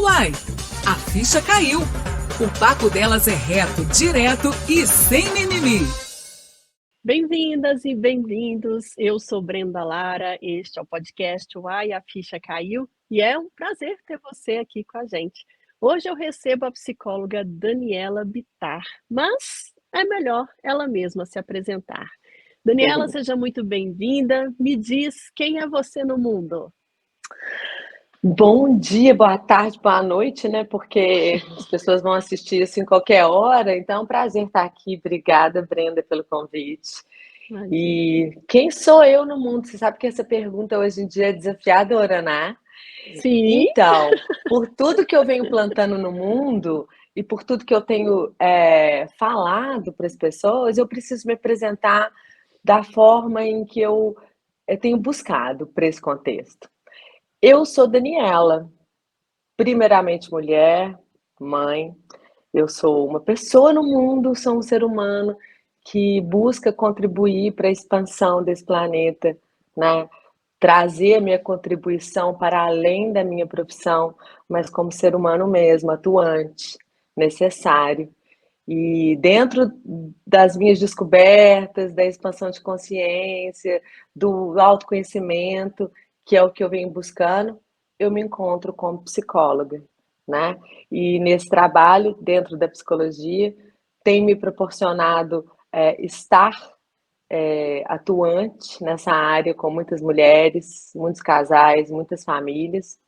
Uai, a ficha caiu. O papo delas é reto, direto e sem mimimi. Bem-vindas e bem-vindos, eu sou Brenda Lara, este é o podcast Uai, a Ficha Caiu e é um prazer ter você aqui com a gente. Hoje eu recebo a psicóloga Daniela Bittar, mas é melhor ela mesma se apresentar. Daniela, seja muito bem-vinda, me diz quem é você no mundo? Bom dia, boa tarde, boa noite, né? Porque as pessoas vão assistir isso em qualquer hora, então é um prazer estar aqui. Obrigada, Brenda, pelo convite. Imagina. E quem sou eu no mundo? Você sabe que essa pergunta hoje em dia é desafiadora, né? Sim, Então, por tudo que eu venho plantando no mundo e por tudo que eu tenho falado para as pessoas, eu preciso me apresentar da forma em que eu tenho buscado para esse contexto. Eu sou Daniela, primeiramente mulher, mãe. Eu sou uma pessoa no mundo, sou um ser humano que busca contribuir para a expansão desse planeta, né? Trazer a minha contribuição para além da minha profissão, mas como ser humano mesmo, atuante, necessário. E dentro das minhas descobertas, da expansão de consciência, do autoconhecimento, que é o que eu venho buscando, eu me encontro como psicóloga, né? E nesse trabalho, dentro da psicologia, tem me proporcionado estar atuante nessa área com muitas mulheres, muitos casais, muitas famílias.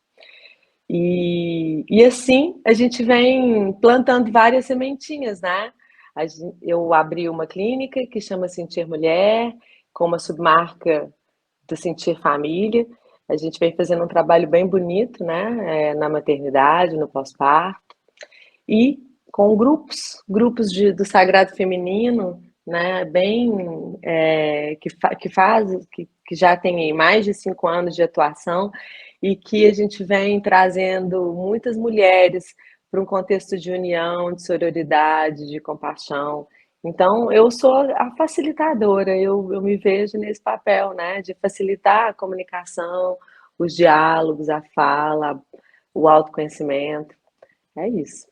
E assim a gente vem plantando várias sementinhas, né? Eu abri uma clínica que chama Sentir Mulher, com uma submarca do Sentir Família. A gente vem fazendo um trabalho bem bonito, né? Na maternidade, no pós-parto. E com do Sagrado Feminino, né? Bem que já tem mais de 5 anos de atuação e que a gente vem trazendo muitas mulheres para um contexto de união, de sororidade, de compaixão. Então, eu sou a facilitadora, eu me vejo nesse papel, né, de facilitar a comunicação, os diálogos, a fala, o autoconhecimento. É isso.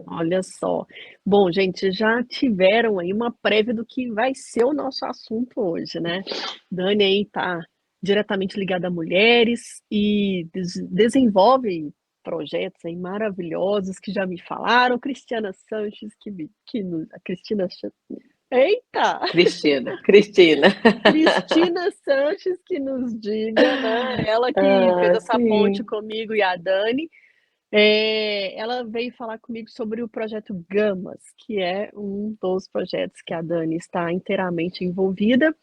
olha só. Bom, gente, já tiveram aí uma prévia do que vai ser o nosso assunto hoje, né? Dani aí tá diretamente ligada a mulheres e desenvolve projetos aí maravilhosos que já me falaram. Cristiana Sanches, a Cristina, eita! Cristina. Cristina Sanches que nos diga, né? Ela que fez Ah, essa ponte sim. comigo e a Dani. Ela veio falar comigo sobre o projeto Gamas, que é um dos projetos que a Dani está inteiramente envolvida,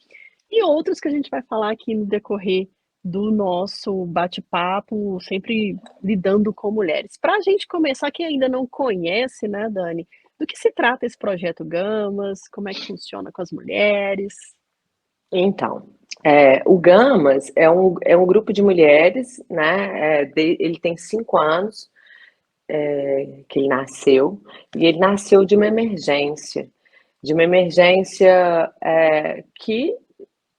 e outros que a gente vai falar aqui no decorrer do nosso bate-papo, sempre lidando com mulheres. Para a gente começar, quem ainda não conhece, né, Dani, do que se trata esse projeto Gamas, como é que funciona com as mulheres? Então, o Gamas é um grupo de mulheres, né? Ele tem 5 anos que ele nasceu, e ele nasceu de uma emergência que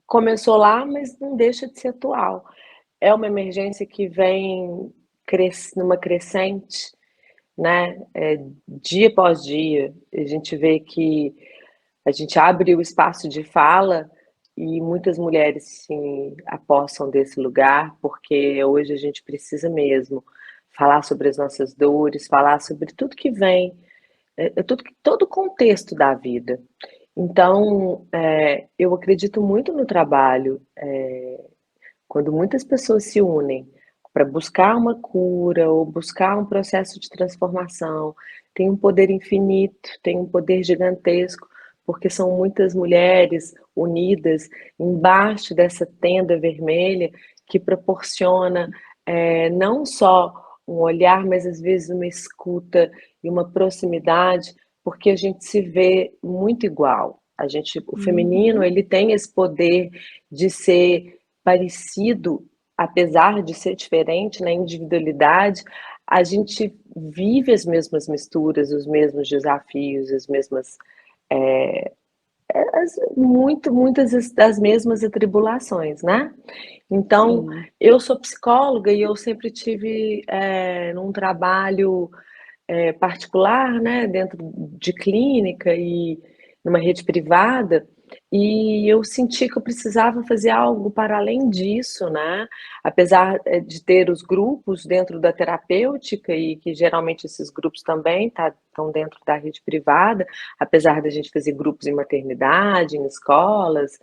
começou lá, mas não deixa de ser atual. É uma emergência que vem numa crescente, né? Dia após dia, a gente vê que a gente abre o espaço de fala e muitas mulheres se apossam desse lugar, porque hoje a gente precisa mesmo falar sobre as nossas dores, falar sobre tudo que vem, todo o contexto da vida. Então, eu acredito muito no trabalho, quando muitas pessoas se unem para buscar uma cura ou buscar um processo de transformação, tem um poder infinito, tem um poder gigantesco, porque são muitas mulheres unidas embaixo dessa tenda vermelha que proporciona não só um olhar, mas às vezes uma escuta e uma proximidade, porque a gente se vê muito igual. O feminino, Uhum. ele tem esse poder de ser parecido, apesar de ser diferente na individualidade, a gente vive as mesmas misturas, os mesmos desafios, as mesmas muitas das mesmas atribulações, né? Então, Sim. eu sou psicóloga e eu sempre tive num trabalho particular, né, dentro de clínica e numa rede privada, e eu senti que eu precisava fazer algo para além disso, né? Apesar de ter os grupos dentro da terapêutica e que geralmente esses grupos também estão dentro da rede privada, apesar da gente fazer grupos em maternidade, em escolas,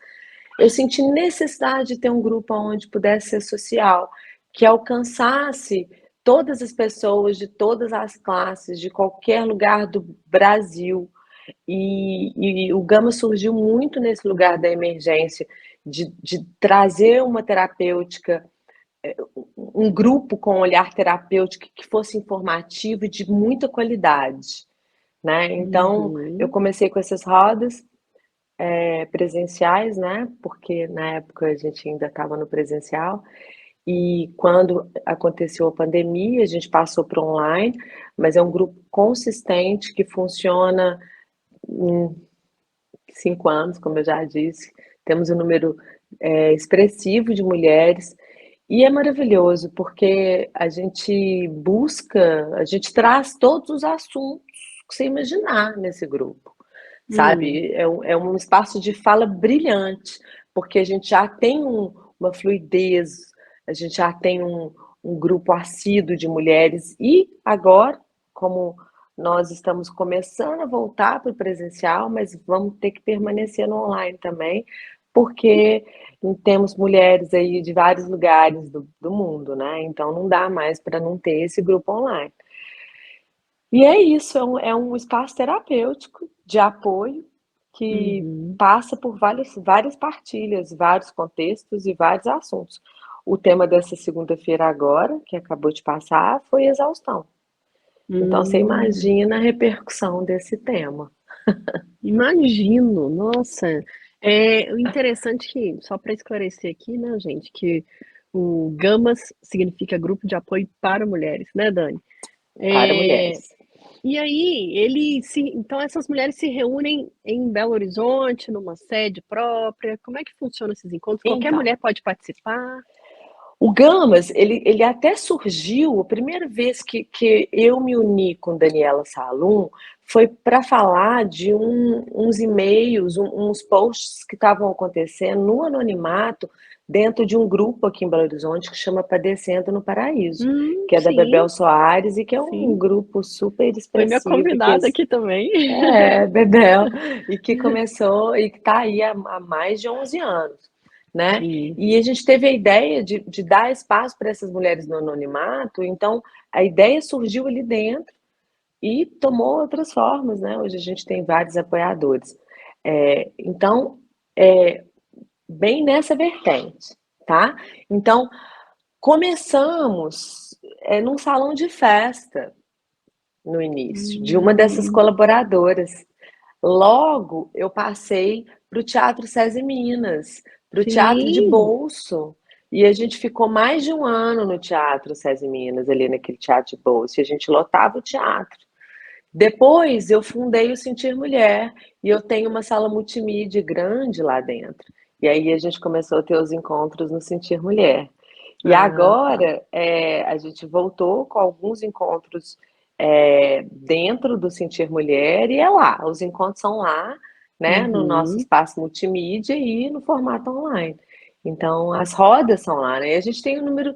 eu senti necessidade de ter um grupo onde pudesse ser social, que alcançasse todas as pessoas de todas as classes, de qualquer lugar do Brasil. E o Gama surgiu muito nesse lugar da emergência, de trazer uma terapêutica, um grupo com olhar terapêutico que fosse informativo e de muita qualidade, né? Então, eu Uhum. comecei com essas rodas presenciais, né? Porque na época a gente ainda estava no presencial. E quando aconteceu a pandemia, a gente passou para online, mas é um grupo consistente que funciona em 5 anos, como eu já disse. Temos um número expressivo de mulheres e é maravilhoso porque a gente traz todos os assuntos que você imaginar nesse grupo, Hum. sabe? É um espaço de fala brilhante, porque a gente já tem uma fluidez, a gente já tem um grupo assíduo de mulheres, e agora, como nós estamos começando a voltar para o presencial, mas vamos ter que permanecer no online também, porque temos mulheres aí de vários lugares do mundo, né? Então não dá mais para não ter esse grupo online. E é isso, é um espaço terapêutico de apoio que Uhum. passa por várias partilhas, vários contextos e vários assuntos. O tema dessa segunda-feira agora, que acabou de passar, foi exaustão. Então você Hum. imagina a repercussão desse tema. Imagino, nossa. O interessante que, só para esclarecer aqui, né, gente, que o GAMAS significa Grupo de Apoio para Mulheres, né, Dani? Para É, mulheres. e aí, então essas mulheres se reúnem em Belo Horizonte, numa sede própria. Como é que funciona esses encontros? Qualquer Então, mulher pode participar? o Gamas, ele até surgiu, a primeira vez que eu me uni com Daniela Salum foi para falar de uns e-mails, uns posts que estavam acontecendo no anonimato dentro de um grupo aqui em Belo Horizonte que chama Padecendo no Paraíso, que é da Sim, Bebel Soares e que é um sim. grupo super Foi minha expressivo e que convidada aqui também. Bebel, e que começou e que está aí há mais de 11 anos, né? Sim. E a gente teve a ideia de dar espaço para essas mulheres no anonimato, então a ideia surgiu ali dentro e tomou outras formas, né? Hoje a gente tem vários apoiadores. Então, é bem nessa vertente, tá? Então, começamos num salão de festa no início, de uma dessas Hum, colaboradoras. Logo, eu passei para o Teatro SESI Minas, para o Teatro de sim. Bolso. E a gente ficou mais de um ano no Teatro SESI Minas, ali naquele Teatro de Bolso, e a gente lotava o teatro. Depois, eu fundei o Sentir Mulher, e eu tenho uma sala multimídia grande lá dentro. E aí a gente começou a ter os encontros no Sentir Mulher. E Ah, tá. agora a gente voltou com alguns encontros dentro do Sentir Mulher e é lá. Os encontros são lá, né, no nosso Uhum. espaço multimídia e no formato online. Então, as rodas são lá, né? E a gente tem um número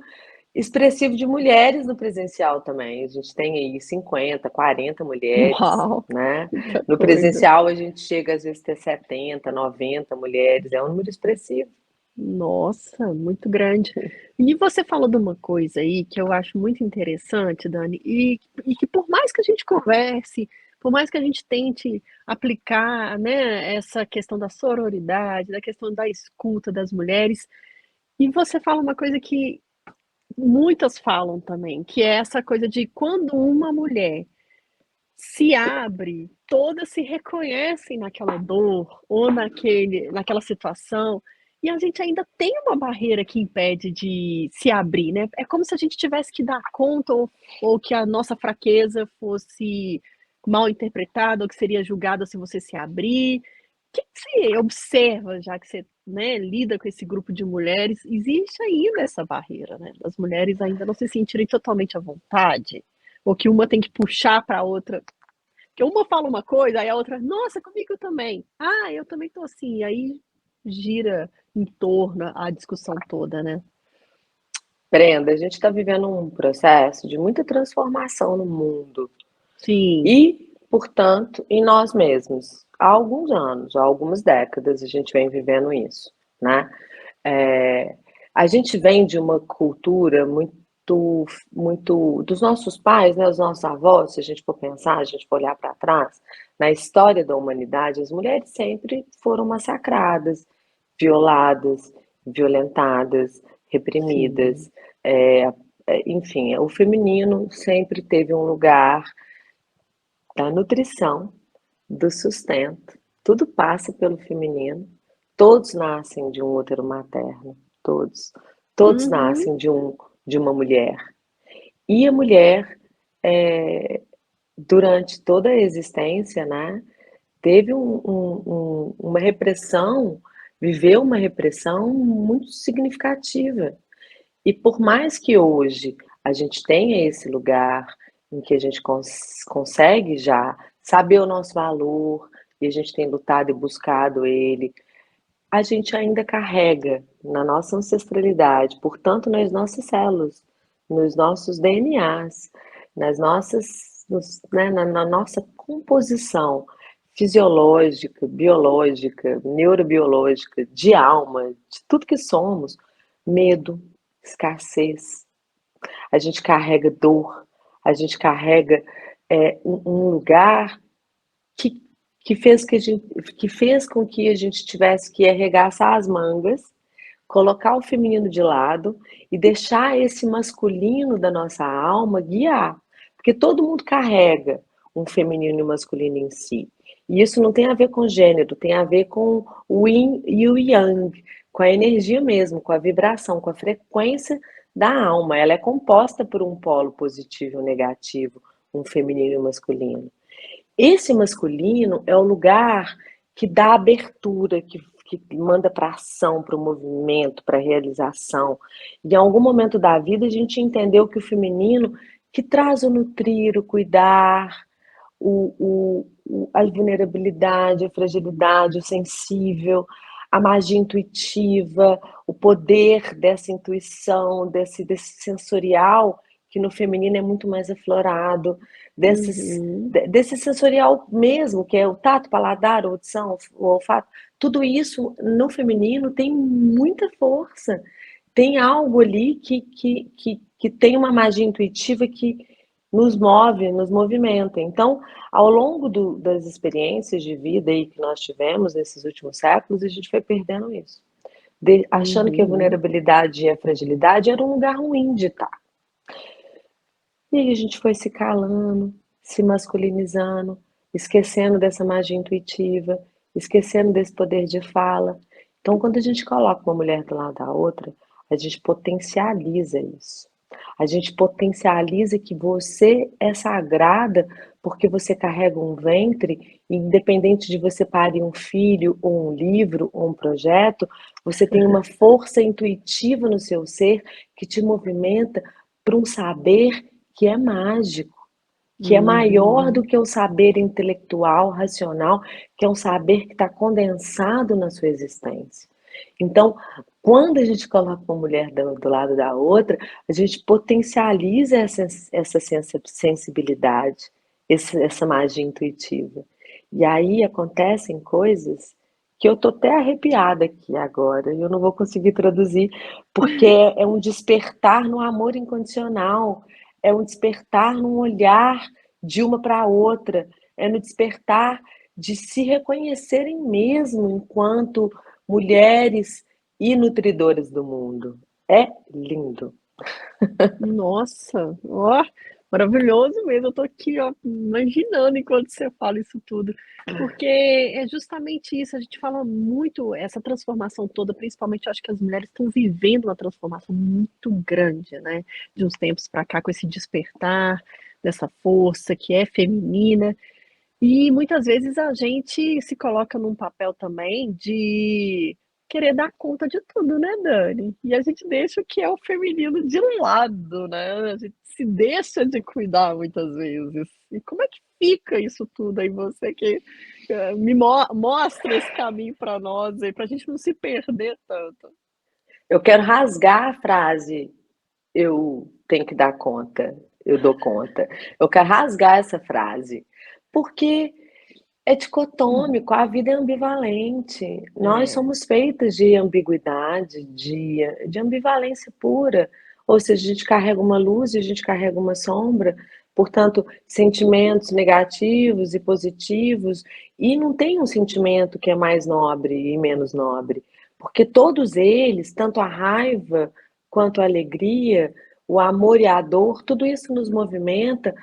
expressivo de mulheres no presencial também. A gente tem aí 50, 40 mulheres, Uau, né? muita No coisa. presencial a gente chega às vezes a ter 70, 90 mulheres. É um número expressivo. Nossa, muito grande. E você falou de uma coisa aí que eu acho muito interessante, Dani, e que por mais que a gente converse, por mais que a gente tente aplicar, né, essa questão da sororidade, da questão da escuta das mulheres, e você fala uma coisa que muitas falam também, que é essa coisa de quando uma mulher se abre, todas se reconhecem naquela dor ou naquela situação, e a gente ainda tem uma barreira que impede de se abrir, né? É como se a gente tivesse que dar conta ou que a nossa fraqueza fosse mal interpretada ou que seria julgada se você se abrir. que você observa, já que você, né, lida com esse grupo de mulheres, existe ainda essa barreira, né, das mulheres ainda não se sentirem totalmente à vontade, ou que uma tem que puxar para a outra, que uma fala uma coisa, aí a outra, nossa, comigo também. Ah, eu também tô assim. E aí gira em torno a discussão toda, né? Brenda, a gente está vivendo um processo de muita transformação no mundo Sim. e, portanto, em nós mesmos. Há alguns anos, há algumas décadas, a gente vem vivendo isso, né? É, a gente vem de uma cultura muito dos nossos pais, né, os nossos avós, se a gente for pensar, a gente for olhar para trás, na história da humanidade, as mulheres sempre foram massacradas, violadas, violentadas, Sim. reprimidas. É, enfim, o feminino sempre teve um lugar da nutrição, do sustento. Tudo passa pelo feminino. Todos nascem de um útero materno, todos. Todos Uhum. nascem de uma mulher. E a mulher, é, durante toda a existência, né, teve uma repressão, viveu uma repressão muito significativa. E por mais que hoje a gente tenha esse lugar em que a gente consegue já saber o nosso valor, e a gente tem lutado e buscado ele, a gente ainda carrega na nossa ancestralidade, portanto, nas nossas células, nos nossos DNAs, nas nossas, né, na nossa composição fisiológica, biológica, neurobiológica, de alma, de tudo que somos, medo, escassez, a gente carrega dor, a gente carrega um lugar que, que fez com que a gente tivesse que arregaçar as mangas, colocar o feminino de lado e deixar esse masculino da nossa alma guiar. Porque todo mundo carrega um feminino e um masculino em si. E isso não tem a ver com gênero, tem a ver com o yin e o yang, com a energia mesmo, com a vibração, com a frequência da alma. Ela é composta por um polo positivo e um negativo, um feminino e um masculino. Esse masculino é o lugar que dá abertura, que manda para ação, para o movimento, para a realização. E em algum momento da vida a gente entendeu que o feminino que traz o nutrir, o cuidar, a vulnerabilidade, a fragilidade, o sensível, a magia intuitiva, o poder dessa intuição, desse sensorial, que no feminino é muito mais aflorado, Uhum. desse sensorial mesmo, que é o tato, o paladar, a audição, o olfato, tudo isso no feminino tem muita força. Tem algo ali que tem uma magia intuitiva que nos move, nos movimenta. Então, ao longo das experiências de vida aí que nós tivemos nesses últimos séculos, a gente foi perdendo isso. Achando que a Uhum. vulnerabilidade e a fragilidade era um lugar ruim de estar. E aí a gente foi se calando, se masculinizando, esquecendo dessa magia intuitiva, esquecendo desse poder de fala. Então, quando a gente coloca uma mulher do lado da outra, a gente potencializa isso. A gente potencializa que você é sagrada porque você carrega um ventre, e independente de você parir um filho, ou um livro, ou um projeto, você tem uma força intuitiva no seu ser que te movimenta para um saber que é mágico, que é maior do Uhum. que o saber intelectual, racional, que é um saber que está condensado na sua existência. Então, quando a gente coloca uma mulher do lado da outra, a gente potencializa essa sensibilidade, essa magia intuitiva. E aí acontecem coisas que eu tô até arrepiada aqui agora, e eu não vou conseguir traduzir, porque é um despertar no amor incondicional, é um despertar num olhar de uma para a outra, é no despertar de se reconhecerem mesmo enquanto mulheres e nutridoras do mundo. É lindo. Nossa, ó, maravilhoso mesmo. Eu tô aqui, ó, imaginando enquanto você fala isso tudo. Porque é justamente isso, a gente fala muito essa transformação toda, principalmente eu acho que as mulheres estão vivendo uma transformação muito grande, né? De uns tempos para cá, com esse despertar dessa força que é feminina. E muitas vezes a gente se coloca num papel também de querer dar conta de tudo, né, Dani? E a gente deixa o que é o feminino de lado, né? A gente se deixa de cuidar muitas vezes. E como é que fica isso tudo aí? Você que mostra esse caminho para nós aí, para a gente não se perder tanto. Eu quero rasgar a frase, eu tenho que dar conta, eu dou conta. Eu quero rasgar essa frase, porque é dicotômico, a vida é ambivalente. Nós É. somos feitas de ambiguidade, de ambivalência pura. Ou seja, a gente carrega uma luz e a gente carrega uma sombra, portanto, sentimentos negativos e positivos, e não tem um sentimento que é mais nobre e menos nobre, porque todos eles, tanto a raiva quanto a alegria, o amor e a dor, tudo isso nos movimenta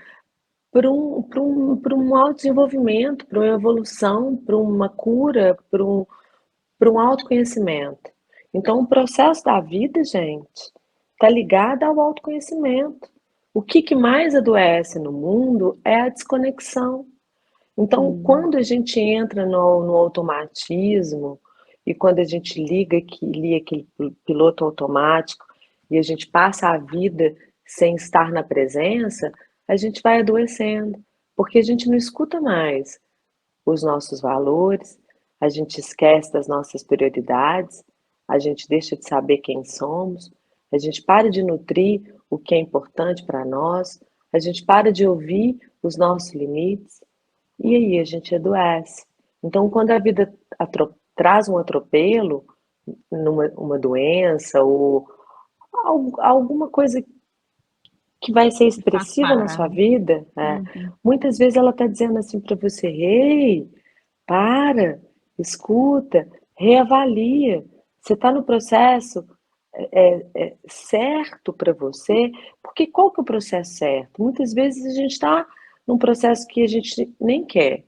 para um autodesenvolvimento, para uma evolução, para uma cura, para um autoconhecimento. Então, o processo da vida, gente, está ligado ao autoconhecimento. O que mais adoece no mundo é a desconexão. Então, Hum. quando a gente entra no automatismo e quando a gente liga aquele piloto automático e a gente passa a vida sem estar na presença, a gente vai adoecendo, porque a gente não escuta mais os nossos valores, a gente esquece das nossas prioridades, a gente deixa de saber quem somos, a gente para de nutrir o que é importante para nós, a gente para de ouvir os nossos limites. E aí a gente adoece. Então, quando a vida traz um atropelo, numa uma doença ou alguma coisa que vai ser Que faz expressiva na parar, sua né? vida, Uhum. muitas vezes ela está dizendo assim para você: "Ei, para, escuta, reavalia. Você está no processo certo para você, porque qual que é o processo certo? Muitas vezes a gente está num processo que a gente nem quer.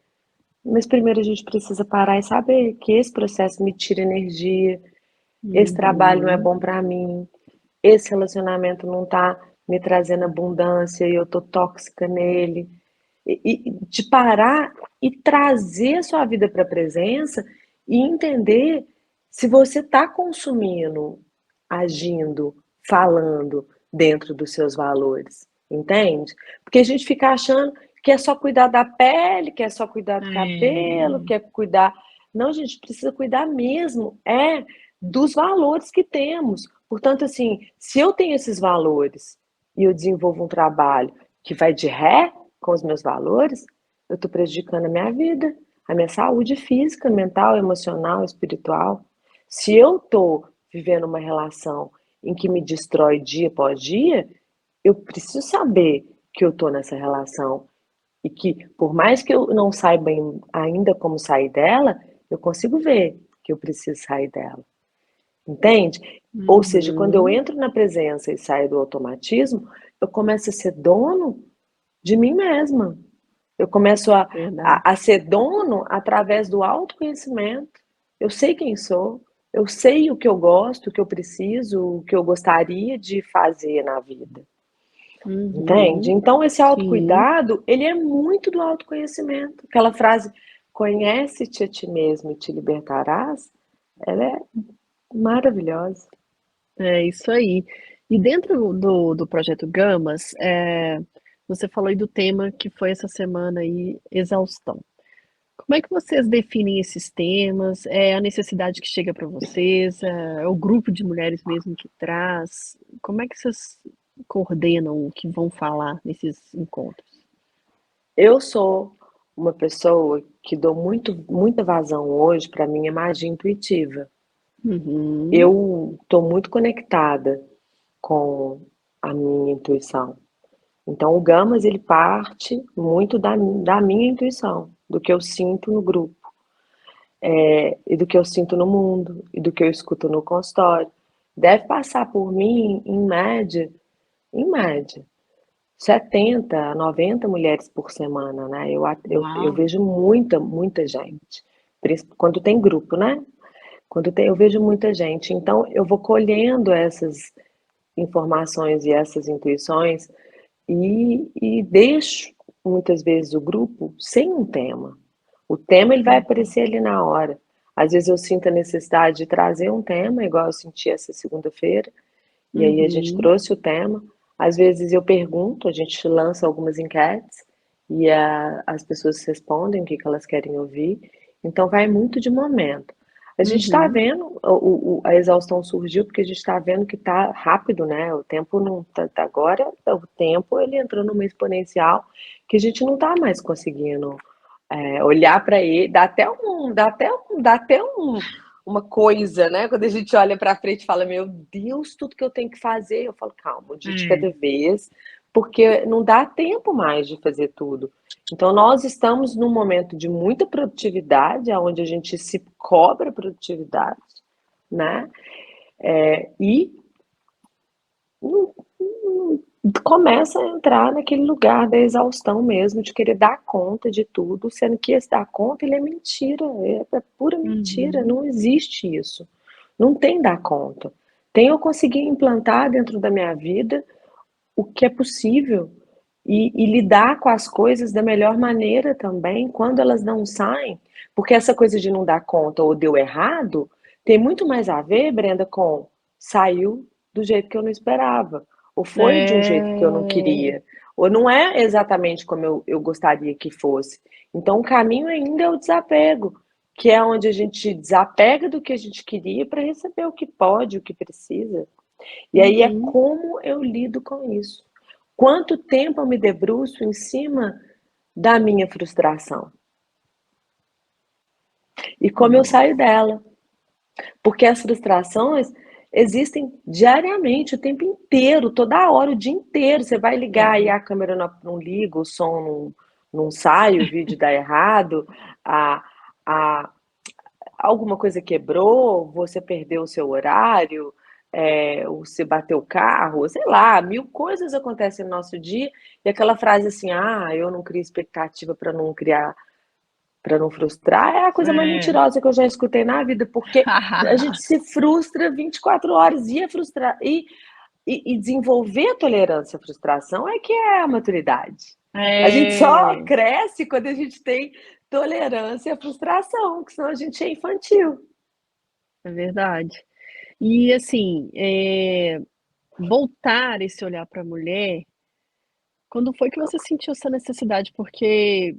Mas primeiro a gente precisa parar e saber que esse processo me tira energia, esse trabalho não é Uhum. bom para mim, esse relacionamento não está me trazendo abundância e eu tô tóxica nele. E de parar e trazer a sua vida para a presença e entender se você está consumindo, agindo, falando dentro dos seus valores, entende? Porque a gente fica achando que é só cuidar da pele, que é só cuidar do cabelo, É. que é cuidar. Não, a gente precisa cuidar mesmo, dos valores que temos. Portanto, assim, se eu tenho esses valores e eu desenvolvo um trabalho que vai de ré com os meus valores, eu estou prejudicando a minha vida, a minha saúde física, mental, emocional, espiritual. Se eu estou vivendo uma relação em que me destrói dia após dia, eu preciso saber que eu estou nessa relação e que, por mais que eu não saiba ainda como sair dela, eu consigo ver que eu preciso sair dela. Entende? Ou seja, quando eu Uhum. entro na presença e saio do automatismo, eu começo a ser dono de mim mesma. Eu começo Verdade. a ser dono através do autoconhecimento. Eu sei quem sou, eu sei o que eu gosto, o que eu preciso, o que eu gostaria de fazer na vida. Entende? Uhum. Então, esse Sim. autocuidado, ele é muito do autoconhecimento. Aquela frase, conhece-te a ti mesmo e te libertarás, ela é maravilhosa. É isso aí. E dentro do projeto Gamas, você falou aí do tema que foi essa semana aí, exaustão. Como é que vocês definem esses temas? É a necessidade que chega para vocês? É o grupo de mulheres mesmo que traz? Como é que vocês coordenam o que vão falar nesses encontros? Eu sou uma pessoa que dou muita vazão hoje para minha magia intuitiva. Uhum. Eu estou muito conectada com a minha intuição. Então, o Gamas, ele parte muito da minha intuição, do que eu sinto no grupo, e do que eu sinto no mundo, e do que eu escuto no consultório. Deve passar por mim, em média, 70 a 90 mulheres por semana, né? Eu Uau! vejo muita gente. Quando tem grupo, né? Eu vejo muita gente. Então, eu vou colhendo essas informações e essas intuições e deixo muitas vezes o grupo sem um tema. O tema ele vai aparecer ali na hora. Às vezes eu sinto a necessidade de trazer um tema, igual eu senti essa segunda-feira, e aí a gente Uhum. trouxe o tema. Às vezes eu pergunto, a gente lança algumas enquetes e as pessoas respondem o que elas querem ouvir. Então vai muito de momento. A gente está Uhum. vendo, a exaustão surgiu porque a gente está vendo que está rápido, né? O tempo não tá, agora, o tempo ele entrou numa exponencial que a gente não está mais conseguindo olhar para ele, uma coisa, né? Quando a gente olha para frente e fala, meu Deus, tudo que eu tenho que fazer, eu falo, calma, um dia de É. cada vez, porque não dá tempo mais de fazer tudo. Então, nós estamos num momento de muita produtividade, onde a gente se cobra produtividade, né? E começa a entrar naquele lugar da exaustão mesmo, de querer dar conta de tudo, sendo que esse dar conta, ele é mentira, é pura mentira, Uhum. não existe isso. Não tem dar conta. Tem eu conseguir implantar dentro da minha vida o que é possível e lidar com as coisas da melhor maneira também, quando elas não saem, porque essa coisa de não dar conta ou deu errado, tem muito mais a ver, Brenda, com saiu do jeito que eu não esperava, ou foi de um jeito que eu não É, queria, ou não é exatamente como eu gostaria que fosse. Então, o caminho ainda é o desapego, que é onde a gente desapega do que a gente queria para receber o que pode, o que precisa. E aí é uhum, como eu lido com isso. Quanto tempo eu me debruço em cima da minha frustração e como eu nossa, saio dela. Porque as frustrações existem diariamente, o tempo inteiro, toda hora, o dia inteiro. Você vai ligar e é, a câmera não liga, o som não sai, o vídeo dá errado, a, a, alguma coisa quebrou, você perdeu o seu horário, você bateu o carro, sei lá, mil coisas acontecem no nosso dia, e aquela frase assim, eu não crio expectativa para não criar, para não frustrar, é a coisa mais É. mentirosa que eu já escutei na vida, porque a gente se frustra 24 horas e frustrar e desenvolver a tolerância à frustração é que é a maturidade. A gente só é, cresce quando a gente tem tolerância à frustração, que senão a gente é infantil. é verdade. E assim, voltar esse olhar para a mulher, quando foi que você sentiu essa necessidade? Porque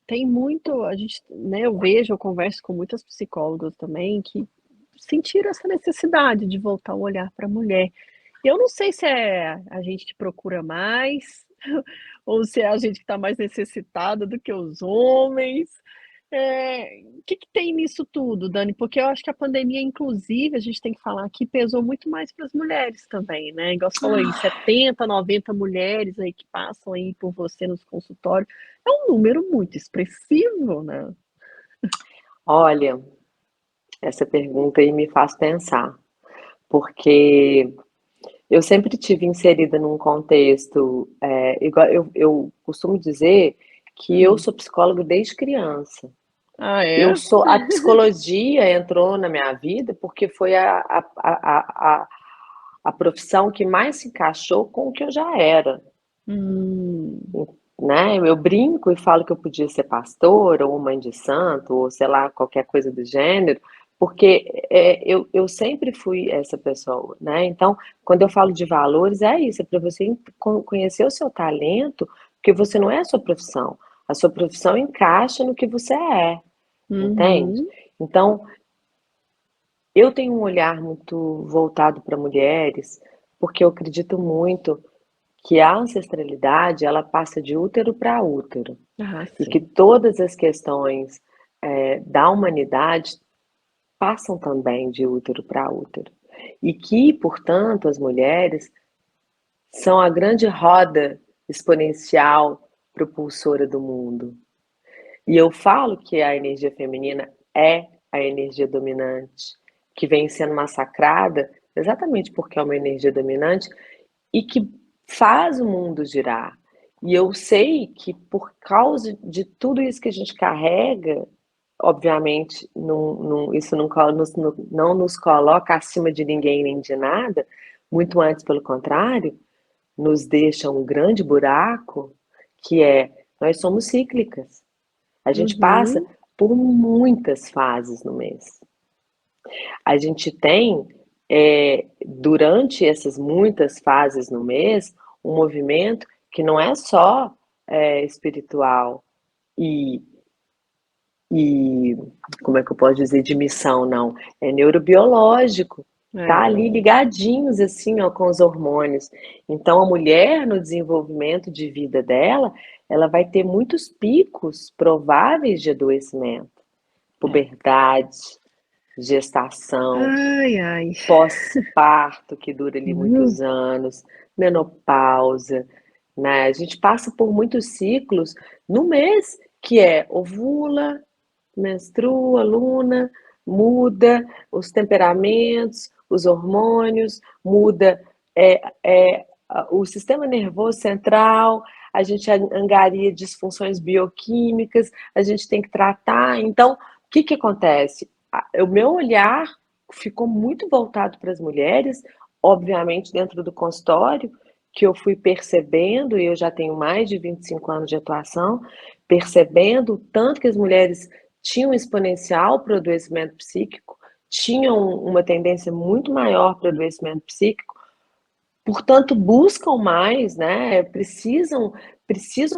tem muito a gente, né, eu vejo, eu converso com muitas psicólogas também que sentiram essa necessidade de voltar o olhar para a mulher. Eu não sei se é a gente que procura mais, ou se é a gente que está mais necessitada do que os homens. Que tem nisso tudo, Dani? Porque eu acho que a pandemia, inclusive, a gente tem que falar que pesou muito mais para as mulheres também, né? Igual você falou aí, 70, 90 mulheres aí que passam aí por você nos consultórios. É um número muito expressivo, né? Olha, essa pergunta aí me faz pensar, porque eu sempre tive inserida num contexto, igual eu costumo dizer que eu Hum. sou psicóloga desde criança. Ah, é? A psicologia entrou na minha vida porque foi a profissão que mais se encaixou com o que eu já era, Hum. né? Eu brinco e falo que eu podia ser pastora ou mãe de santo ou sei lá, qualquer coisa do gênero, porque eu sempre fui essa pessoa, né? Então, quando eu falo de valores, é isso, é para você conhecer o seu talento, porque você não é a sua profissão. A sua profissão encaixa no que você é, entende? Uhum. Então, eu tenho um olhar muito voltado para mulheres, porque eu acredito muito que a ancestralidade ela passa de útero para útero Ah, e que sim. todas as questões da humanidade passam também de útero para útero e que, portanto, as mulheres são a grande roda exponencial propulsora do mundo. E eu falo que a energia feminina é a energia dominante, que vem sendo massacrada exatamente porque é uma energia dominante e que faz o mundo girar. E eu sei que por causa de tudo isso que a gente carrega, obviamente, isso não nos coloca acima de ninguém nem de nada, muito antes, pelo contrário, nos deixa um grande buraco, que é Nós somos cíclicas. A gente passa Uhum. por muitas fases no mês. A gente tem, durante essas muitas fases no mês, um movimento que não é só espiritual e, e, como é que eu posso dizer, de missão, não. É neurobiológico. Tá ali É, ligadinhos assim, ó, com os hormônios. Então a mulher no desenvolvimento de vida dela, ela vai ter muitos picos prováveis de adoecimento, é. puberdade, gestação, Ai, ai. pós-parto, que dura ali Hum, muitos anos, menopausa, né? A gente passa por muitos ciclos no mês, que é ovula, menstrua, luna, muda os temperamentos, os hormônios, muda o sistema nervoso central, a gente angaria disfunções bioquímicas, a gente tem que tratar. Então, o que que acontece? O meu olhar ficou muito voltado para as mulheres, obviamente dentro do consultório, que eu fui percebendo, e eu já tenho mais de 25 anos de atuação, percebendo tanto que as mulheres tinham exponencial para o adoecimento psíquico, tinham uma tendência muito maior para o adoecimento psíquico, portanto, buscam mais, né? Precisam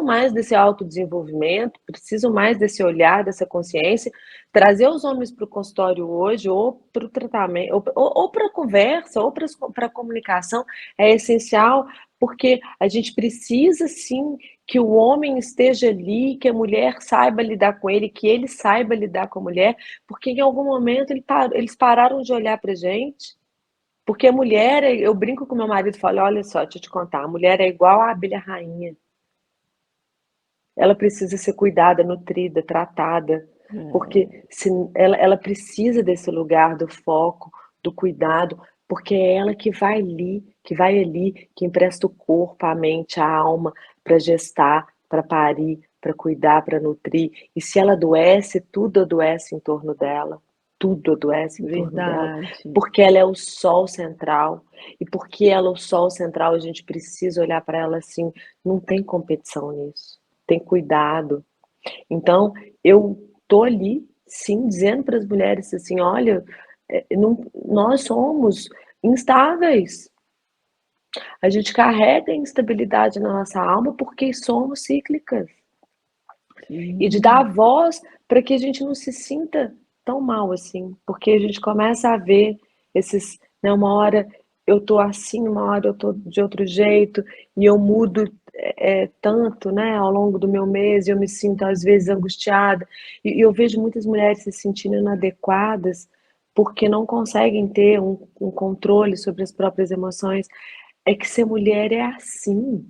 mais desse autodesenvolvimento, precisam mais desse olhar, dessa consciência. Trazer os homens para o consultório hoje, ou para o tratamento, ou para a conversa, ou para a comunicação, é essencial, porque a gente precisa sim que o homem esteja ali, que a mulher saiba lidar com ele, que ele saiba lidar com a mulher, porque em algum momento eles pararam de olhar para a gente. Porque a mulher, eu brinco com meu marido e falo, olha só, deixa eu te contar, a mulher é igual a abelha rainha. Ela precisa ser cuidada, nutrida, tratada, é, porque ela precisa desse lugar do foco, do cuidado, porque é ela que vai ali, que empresta o corpo, a mente, a alma para gestar, para parir, para cuidar, para nutrir. E se ela adoece, tudo adoece em torno dela. Tudo adoece em torno dela, verdade. porque ela é o sol central. E porque ela é o sol central, a gente precisa olhar para ela assim, não tem competição nisso, tem cuidado. Então, eu tô ali, sim, dizendo para as mulheres assim, olha, nós somos instáveis. A gente carrega a instabilidade na nossa alma porque somos cíclicas. E de Sim. dar voz para que a gente não se sinta tão mal assim, porque a gente começa a ver esses, né, uma hora eu tô assim, uma hora eu tô de outro jeito, e eu mudo tanto, né, ao longo do meu mês, e eu me sinto às vezes angustiada, e eu vejo muitas mulheres se sentindo inadequadas porque não conseguem ter um controle sobre as próprias emoções. É que ser mulher é assim.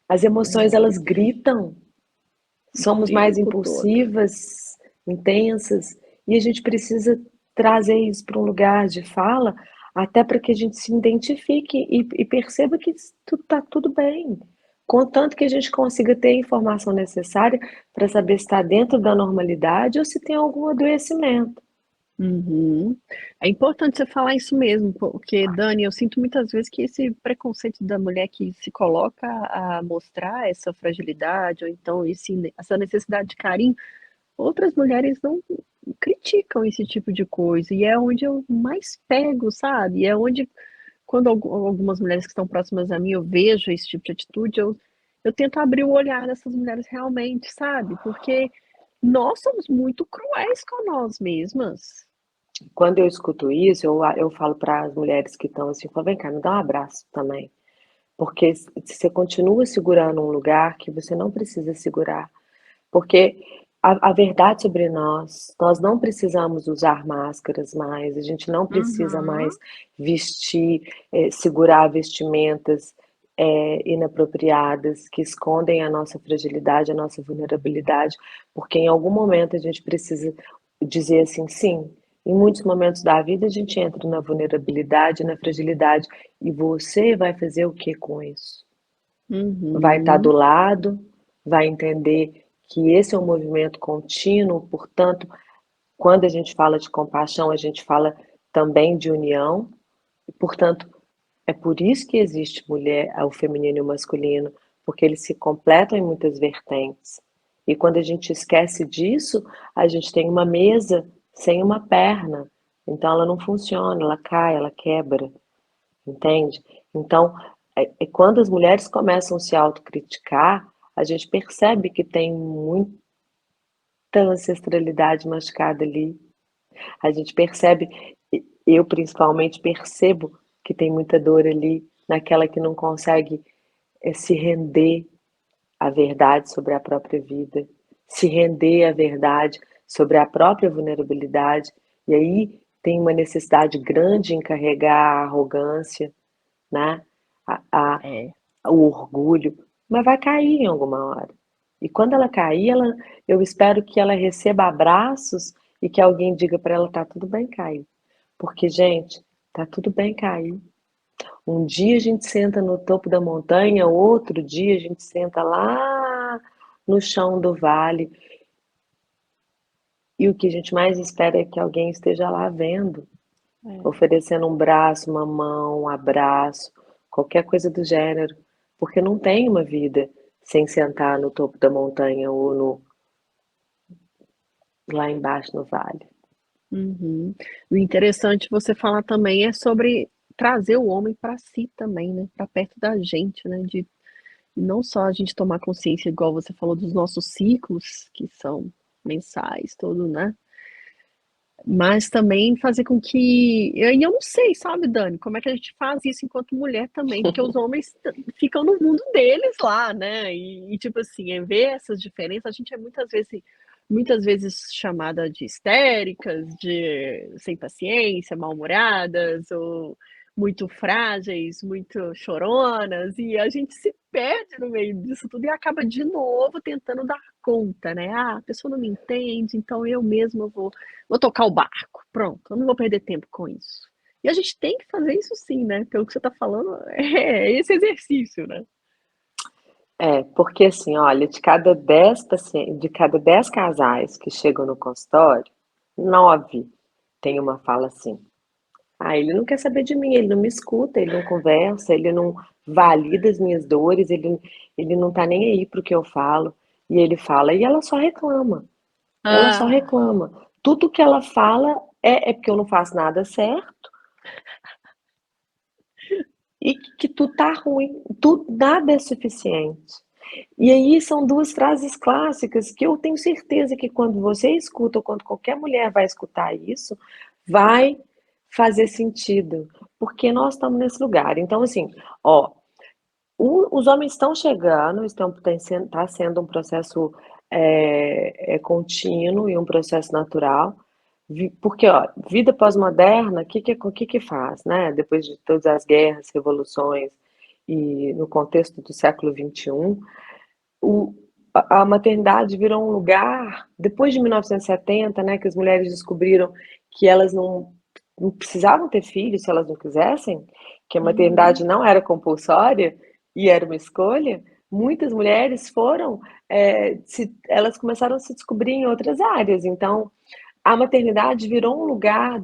As emoções É, elas gritam. o Somos mais tempo todo. impulsivas, intensas, e a gente precisa trazer isso para um lugar de fala, até para que a gente se identifique e perceba que está tudo bem. Contanto que a gente consiga ter a informação necessária para saber se está dentro da normalidade ou se tem algum adoecimento. Uhum. É importante você falar isso mesmo, porque, Dani, eu sinto muitas vezes que esse preconceito da mulher que se coloca a mostrar essa fragilidade, ou então essa necessidade de carinho, outras mulheres não criticam esse tipo de coisa, e é onde eu mais pego, sabe? É onde, quando algumas mulheres que estão próximas a mim, eu vejo esse tipo de atitude, eu tento abrir o olhar dessas mulheres realmente, sabe? Porque nós somos muito cruéis com nós mesmas. Quando eu escuto isso, eu falo para as mulheres que estão assim, falo, vem cá, me dá um abraço também. Porque você continua segurando um lugar que você não precisa segurar. Porque a verdade sobre nós não precisamos usar máscaras mais, a gente não precisa Uhum. mais vestir, segurar vestimentas inapropriadas que escondem a nossa fragilidade, a nossa vulnerabilidade, porque em algum momento a gente precisa dizer assim, sim, em muitos momentos da vida a gente entra na vulnerabilidade, na fragilidade, e você vai fazer o que com isso? Vai estar do Uhum. lado, vai entender que esse é um movimento contínuo, portanto, quando a gente fala de compaixão, a gente fala também de união, e, portanto, é por isso que existe mulher, o feminino e o masculino, porque eles se completam em muitas vertentes. E quando a gente esquece disso, a gente tem uma mesa sem uma perna. Então ela não funciona, ela cai, ela quebra, entende? Então, quando as mulheres começam a se autocriticar, a gente percebe que tem muita ancestralidade machucada ali. A gente percebe, eu principalmente percebo que tem muita dor ali, naquela que não consegue se render à verdade sobre a própria vida, se render à verdade sobre a própria vulnerabilidade, e aí tem uma necessidade grande em carregar a arrogância, né? A, a, É. o orgulho, mas vai cair em alguma hora. E quando ela cair, eu espero que ela receba abraços e que alguém diga para ela, tá tudo bem cair. Porque, gente, tá tudo bem cair. Um dia a gente senta no topo da montanha, outro dia a gente senta lá no chão do vale. E o que a gente mais espera é que alguém esteja lá vendo, oferecendo um braço, uma mão, um abraço, qualquer coisa do gênero. Porque não tem uma vida sem sentar no topo da montanha ou lá embaixo no vale. Uhum. O interessante você falar também é sobre trazer o homem para si também, né? Para perto da gente, né? De não só a gente tomar consciência, igual você falou, dos nossos ciclos, que são mensais, tudo, né? Mas também fazer com que. E eu não sei, sabe, Dani, como é que a gente faz isso enquanto mulher também, porque os homens ficam no mundo deles lá, né? Tipo assim, ver essas diferenças, a gente é muitas vezes chamada de histéricas, de sem paciência, mal-humoradas, ou muito frágeis, muito choronas, e a gente se perde no meio disso tudo e acaba de novo tentando dar conta, né? Ah, a pessoa não me entende, então eu mesma vou tocar o barco. Pronto, eu não vou perder tempo com isso. E a gente tem que fazer isso sim, né? Pelo que você está falando, é esse exercício, né? Porque assim, olha, de cada 10 casais que chegam no consultório, 9 tem uma fala assim: ah, ele não quer saber de mim, ele não me escuta, ele não conversa, ele não valida as minhas dores, ele não tá nem aí pro que eu falo. E ele fala, e ela só reclama, ela só Ah, reclama. Tudo que ela fala é porque eu não faço nada certo e que tu tá ruim, nada é suficiente. E aí são duas frases clássicas que eu tenho certeza que quando você escuta, ou quando qualquer mulher vai escutar isso, vai fazer sentido, porque nós estamos nesse lugar. Então, assim, ó, os homens estão chegando, está sendo um processo contínuo e um processo natural, porque, ó, vida pós-moderna, o que faz, né? Depois de todas as guerras, revoluções e no contexto do século XXI, o, a maternidade virou um lugar, depois de 1970, né, que as mulheres descobriram que elas não precisavam ter filhos se elas não quisessem, que a uhum. maternidade não era compulsória e era uma escolha, muitas mulheres elas começaram a se descobrir em outras áreas. Então, a maternidade virou um lugar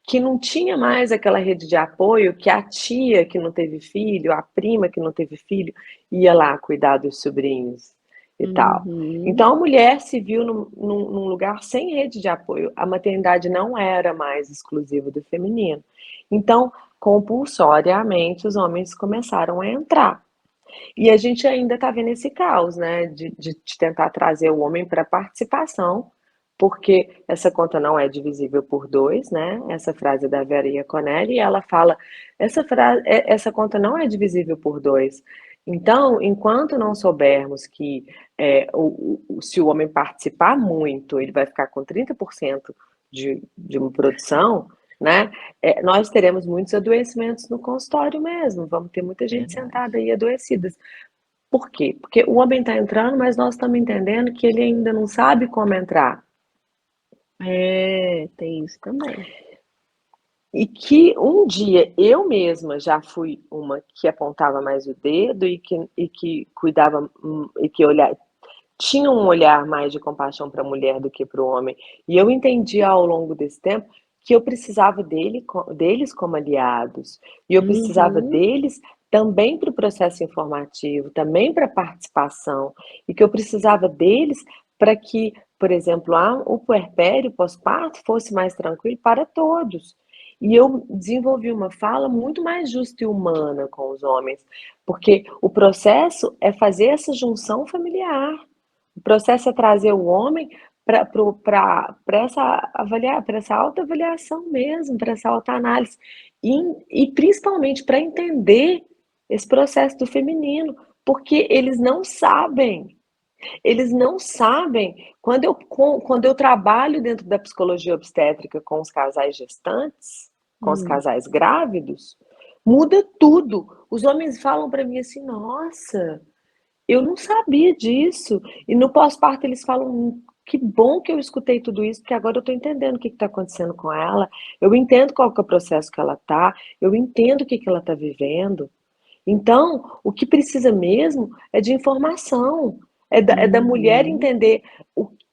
que não tinha mais aquela rede de apoio que a tia que não teve filho, a prima que não teve filho, ia lá cuidar dos sobrinhos e tal. Uhum. Então a mulher se viu num lugar sem rede de apoio. A maternidade não era mais exclusiva do feminino. Então, compulsoriamente, os homens começaram a entrar. E a gente ainda está vendo esse caos, né, de tentar trazer o homem para participação, porque essa conta não é divisível por dois, né? Essa frase é da Vera Iaconelli, e ela fala, essa conta não é divisível por dois. Então, enquanto não soubermos que se o homem participar muito, ele vai ficar com 30% de uma produção, né? Nós teremos muitos adoecimentos no consultório mesmo, vamos ter muita gente Verdade. sentada aí adoecida. Por quê? Porque o homem está entrando, mas nós estamos entendendo que ele ainda não sabe como entrar. Tem isso também. E que um dia eu mesma já fui uma que apontava mais o dedo e que cuidava e que tinha um olhar mais de compaixão para a mulher do que para o homem. E eu entendi ao longo desse tempo que eu precisava deles como aliados. E eu precisava Uhum. deles também para o processo informativo, também para a participação, e que eu precisava deles para que, por exemplo, o puerpério, o pós-parto, fosse mais tranquilo para todos. E eu desenvolvi uma fala muito mais justa e humana com os homens, porque o processo é fazer essa junção familiar. O processo é trazer o homem para essa autoavaliação mesmo, para essa autoanálise. E principalmente para entender esse processo do feminino, porque eles não sabem. Eles não sabem. Quando eu trabalho dentro da psicologia obstétrica com os casais gestantes, com os casais grávidos, muda tudo. Os homens falam para mim assim: nossa, eu não sabia disso. E no pós-parto eles falam: que bom que eu escutei tudo isso, porque agora eu estou entendendo o que está acontecendo com ela, eu entendo qual que é o processo que ela está, eu entendo o que ela está vivendo. Então, o que precisa mesmo é de informação, é da mulher entender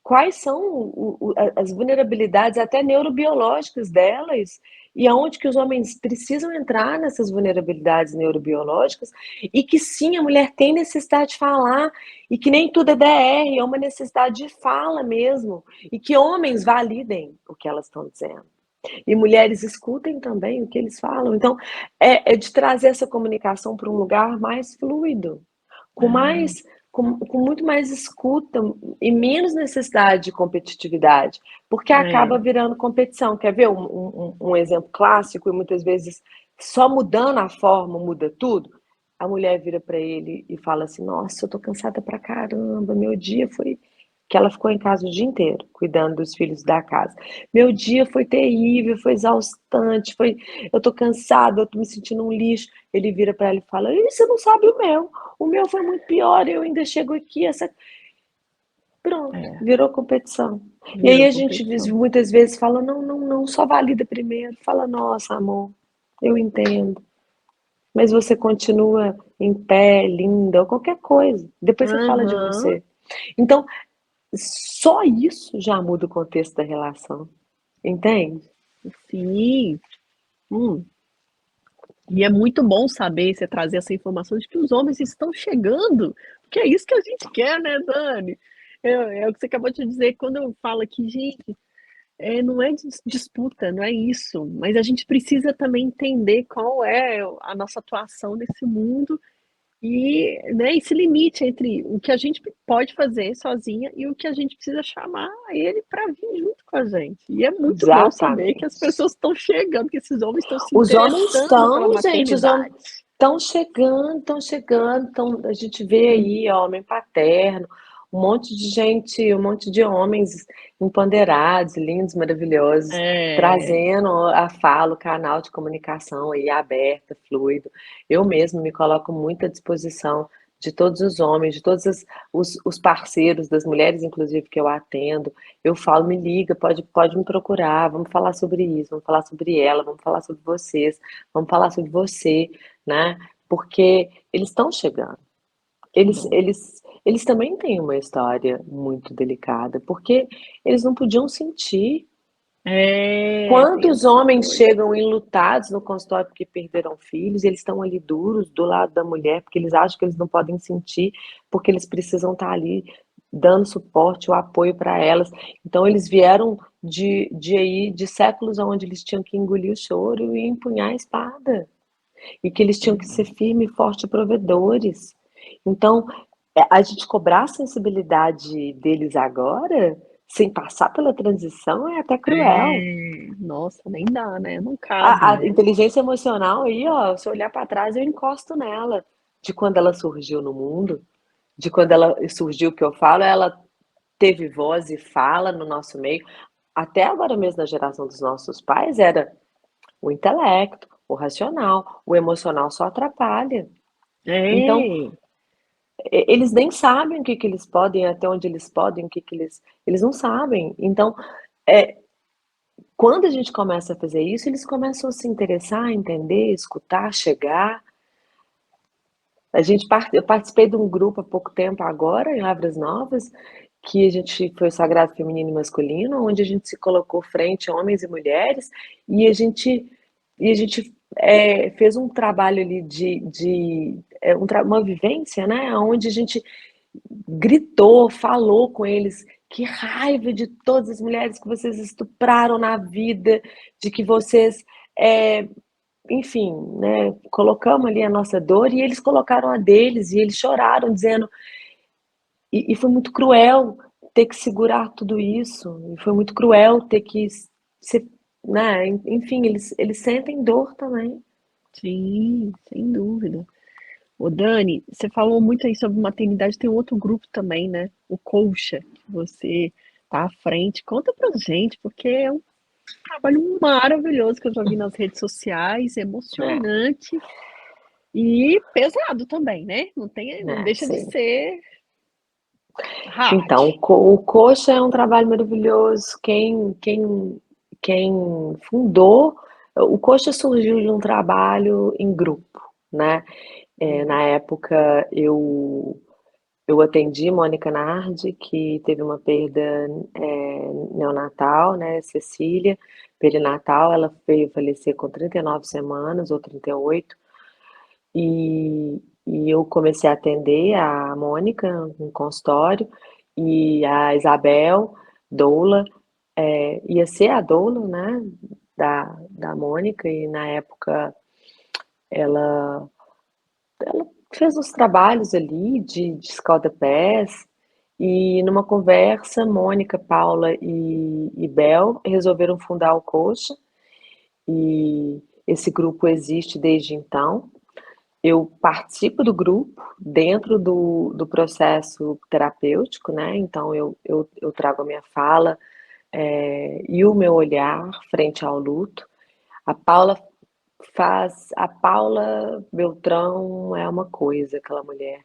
quais são as vulnerabilidades até neurobiológicas delas, e aonde que os homens precisam entrar nessas vulnerabilidades neurobiológicas, e que sim, a mulher tem necessidade de falar, e que nem tudo é DR, é uma necessidade de fala mesmo, e que homens validem o que elas estão dizendo. E mulheres escutem também o que eles falam. Então, é de trazer essa comunicação para um lugar mais fluido, com muito mais escuta e menos necessidade de competitividade, porque acaba virando competição. Quer ver um exemplo clássico, e muitas vezes só mudando a forma muda tudo? A mulher vira para ele e fala assim: nossa, eu tô cansada pra caramba, meu dia foi... que ela ficou em casa o dia inteiro, cuidando dos filhos da casa. Meu dia foi terrível, foi exaustante, eu tô cansada, eu tô me sentindo um lixo. Ele vira para ela e fala: você não sabe o meu foi muito pior, eu ainda chego aqui, Pronto, virou competição. E aí a gente muitas vezes fala: não, só valida primeiro. Fala: nossa, amor, eu entendo. Mas você continua em pé, linda, ou qualquer coisa. Depois você fala de você. Então, só isso já muda o contexto da relação, entende? Sim. E é muito bom saber, você trazer essa informação de que os homens estão chegando, porque é isso que a gente quer, né, Dani? É o que você acabou de dizer, quando eu falo aqui, gente, não é disputa, não é isso, mas a gente precisa também entender qual é a nossa atuação nesse mundo e, né, esse limite entre o que a gente pode fazer sozinha e o que a gente precisa chamar ele para vir junto com a gente. E é muito bom saber que as pessoas estão chegando, que esses homens estão se Os homens interessando pela estão, gente, os homens maternidade. estão chegando, a gente vê aí homem paterno, um monte de gente, um monte de homens empoderados, lindos, maravilhosos, trazendo a fala, o canal de comunicação aí aberta, fluido. Eu mesmo me coloco muito à disposição de todos os homens, de todos os parceiros, das mulheres, inclusive, que eu atendo. Eu falo: me liga, pode me procurar, vamos falar sobre isso, vamos falar sobre ela, vamos falar sobre vocês, vamos falar sobre você, né? Porque eles estão chegando. Eles também têm uma história muito delicada, porque eles não podiam sentir. Quantos homens chegam enlutados no consultório porque perderam filhos, e eles estão ali duros do lado da mulher, porque eles acham que eles não podem sentir, porque eles precisam estar ali dando suporte, o apoio para elas. Então eles vieram de séculos onde eles tinham que engolir o choro e empunhar a espada, e que eles tinham que ser firmes, fortes provedores. Então, a gente cobrar a sensibilidade deles agora, sem passar pela transição, é até cruel. Nossa, nem dá, né? Não cabe, A né? inteligência emocional aí, ó, se eu olhar para trás, eu encosto nela. De quando ela surgiu no mundo, de quando ela surgiu, que eu falo, ela teve voz e fala no nosso meio. Até agora mesmo, na geração dos nossos pais, era o intelecto, o racional, o emocional só atrapalha. Então, eles nem sabem o que eles podem, até onde eles podem, o que eles não sabem. Então, quando a gente começa a fazer isso, eles começam a se interessar, entender, escutar, chegar. Eu participei de um grupo há pouco tempo agora, em Lavras Novas, que a gente foi o Sagrado Feminino e Masculino, onde a gente se colocou frente a homens e mulheres, e a gente fez um trabalho ali uma vivência, né? Onde a gente gritou, falou com eles. Que raiva de todas as mulheres que vocês estupraram na vida, de que vocês, é, enfim, né, colocamos ali a nossa dor e eles colocaram a deles e eles choraram, dizendo. E foi muito cruel ter que segurar tudo isso, e foi muito cruel ter que ser, né? Enfim, eles sentem dor também. Sim, sem dúvida. Ô Dani, você falou muito aí sobre maternidade, tem outro grupo também, né? O Colcha, que você tá à frente. Conta pra gente, porque é um trabalho maravilhoso que eu já vi nas redes sociais, É, emocionante e pesado também, né? Não deixa de sim. ser hard. Então, o Coxa é um trabalho maravilhoso. Quem fundou, o Coxa surgiu de um trabalho em grupo, né? Uhum. Na época, eu atendi Mônica Nardi, que teve uma perda neonatal, né? Cecília, perinatal, ela veio falecer com 39 semanas ou 38. E eu comecei a atender a Mônica no consultório e a Isabel Doula, ia ser a doula, né, da Mônica, e na época ela, ela fez os trabalhos ali de escalda-pés, e numa conversa, Mônica, Paula e Bel resolveram fundar o Coxa, e esse grupo existe desde então. Eu participo do grupo dentro do processo terapêutico, né? Então eu trago a minha fala e o meu olhar frente ao luto. A Paula a Paula Beltrão é uma coisa, aquela mulher.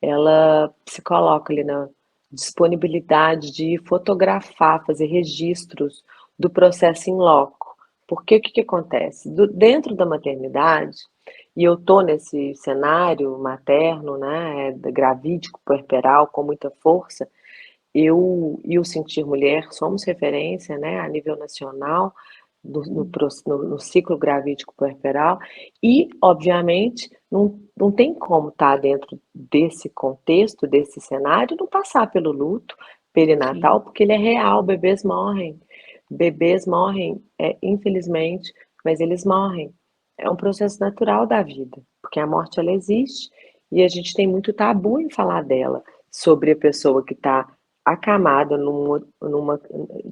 Ela se coloca ali na disponibilidade de fotografar, fazer registros do processo em loco. Porque o que acontece? Dentro da maternidade, e eu tô nesse cenário materno, né, gravídico, puerperal, com muita força, eu e o Sentir Mulher somos referência, né, a nível nacional no ciclo gravídico puerperal e, obviamente, não tem como estar dentro desse contexto, desse cenário, não passar pelo luto perinatal, Sim, porque ele é real, bebês morrem, infelizmente, mas eles morrem. É um processo natural da vida, porque a morte ela existe e a gente tem muito tabu em falar dela, sobre a pessoa que está acamada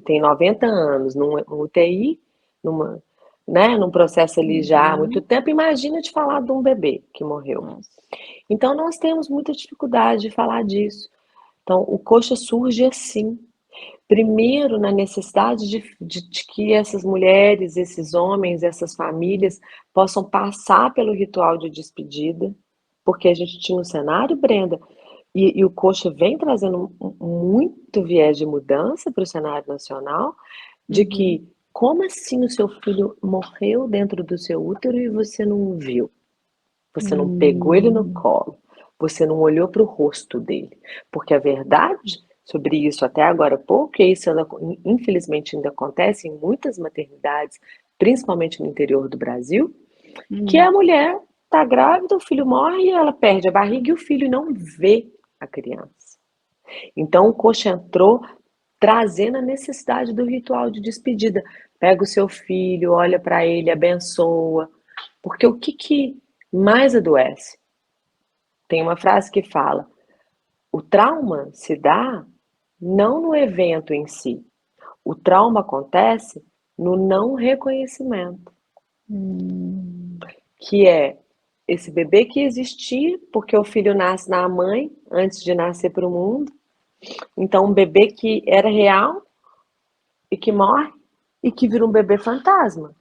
tem 90 anos, num UTI, numa, né, num processo ali já há muito uhum. tempo. Imagina de falar de um bebê que morreu. Nossa, Então nós temos muita dificuldade de falar disso. Então o coxa surge assim. Primeiro, na necessidade de que essas mulheres, esses homens, essas famílias possam passar pelo ritual de despedida, porque a gente tinha um cenário, Brenda, e o coxa vem trazendo muito viés de mudança para o cenário nacional, de uhum. que como assim o seu filho morreu dentro do seu útero e você não viu? Você não pegou ele no Hum, colo, você não olhou para o rosto dele, porque a verdade sobre isso até agora há pouco, e isso infelizmente ainda acontece em muitas maternidades, principalmente no interior do Brasil, que hum, a mulher está grávida, o filho morre, e ela perde a barriga e o filho não vê a criança. Então o coxa entrou trazendo a necessidade do ritual de despedida. Pega o seu filho, olha para ele, abençoa, porque o que mais adoece? Tem uma frase que fala: o trauma se dá não no evento em si, o trauma acontece no não reconhecimento, hum, que é esse bebê que existia porque o filho nasce na mãe antes de nascer para o mundo. Então, um bebê que era real e que morre e que vira um bebê fantasma.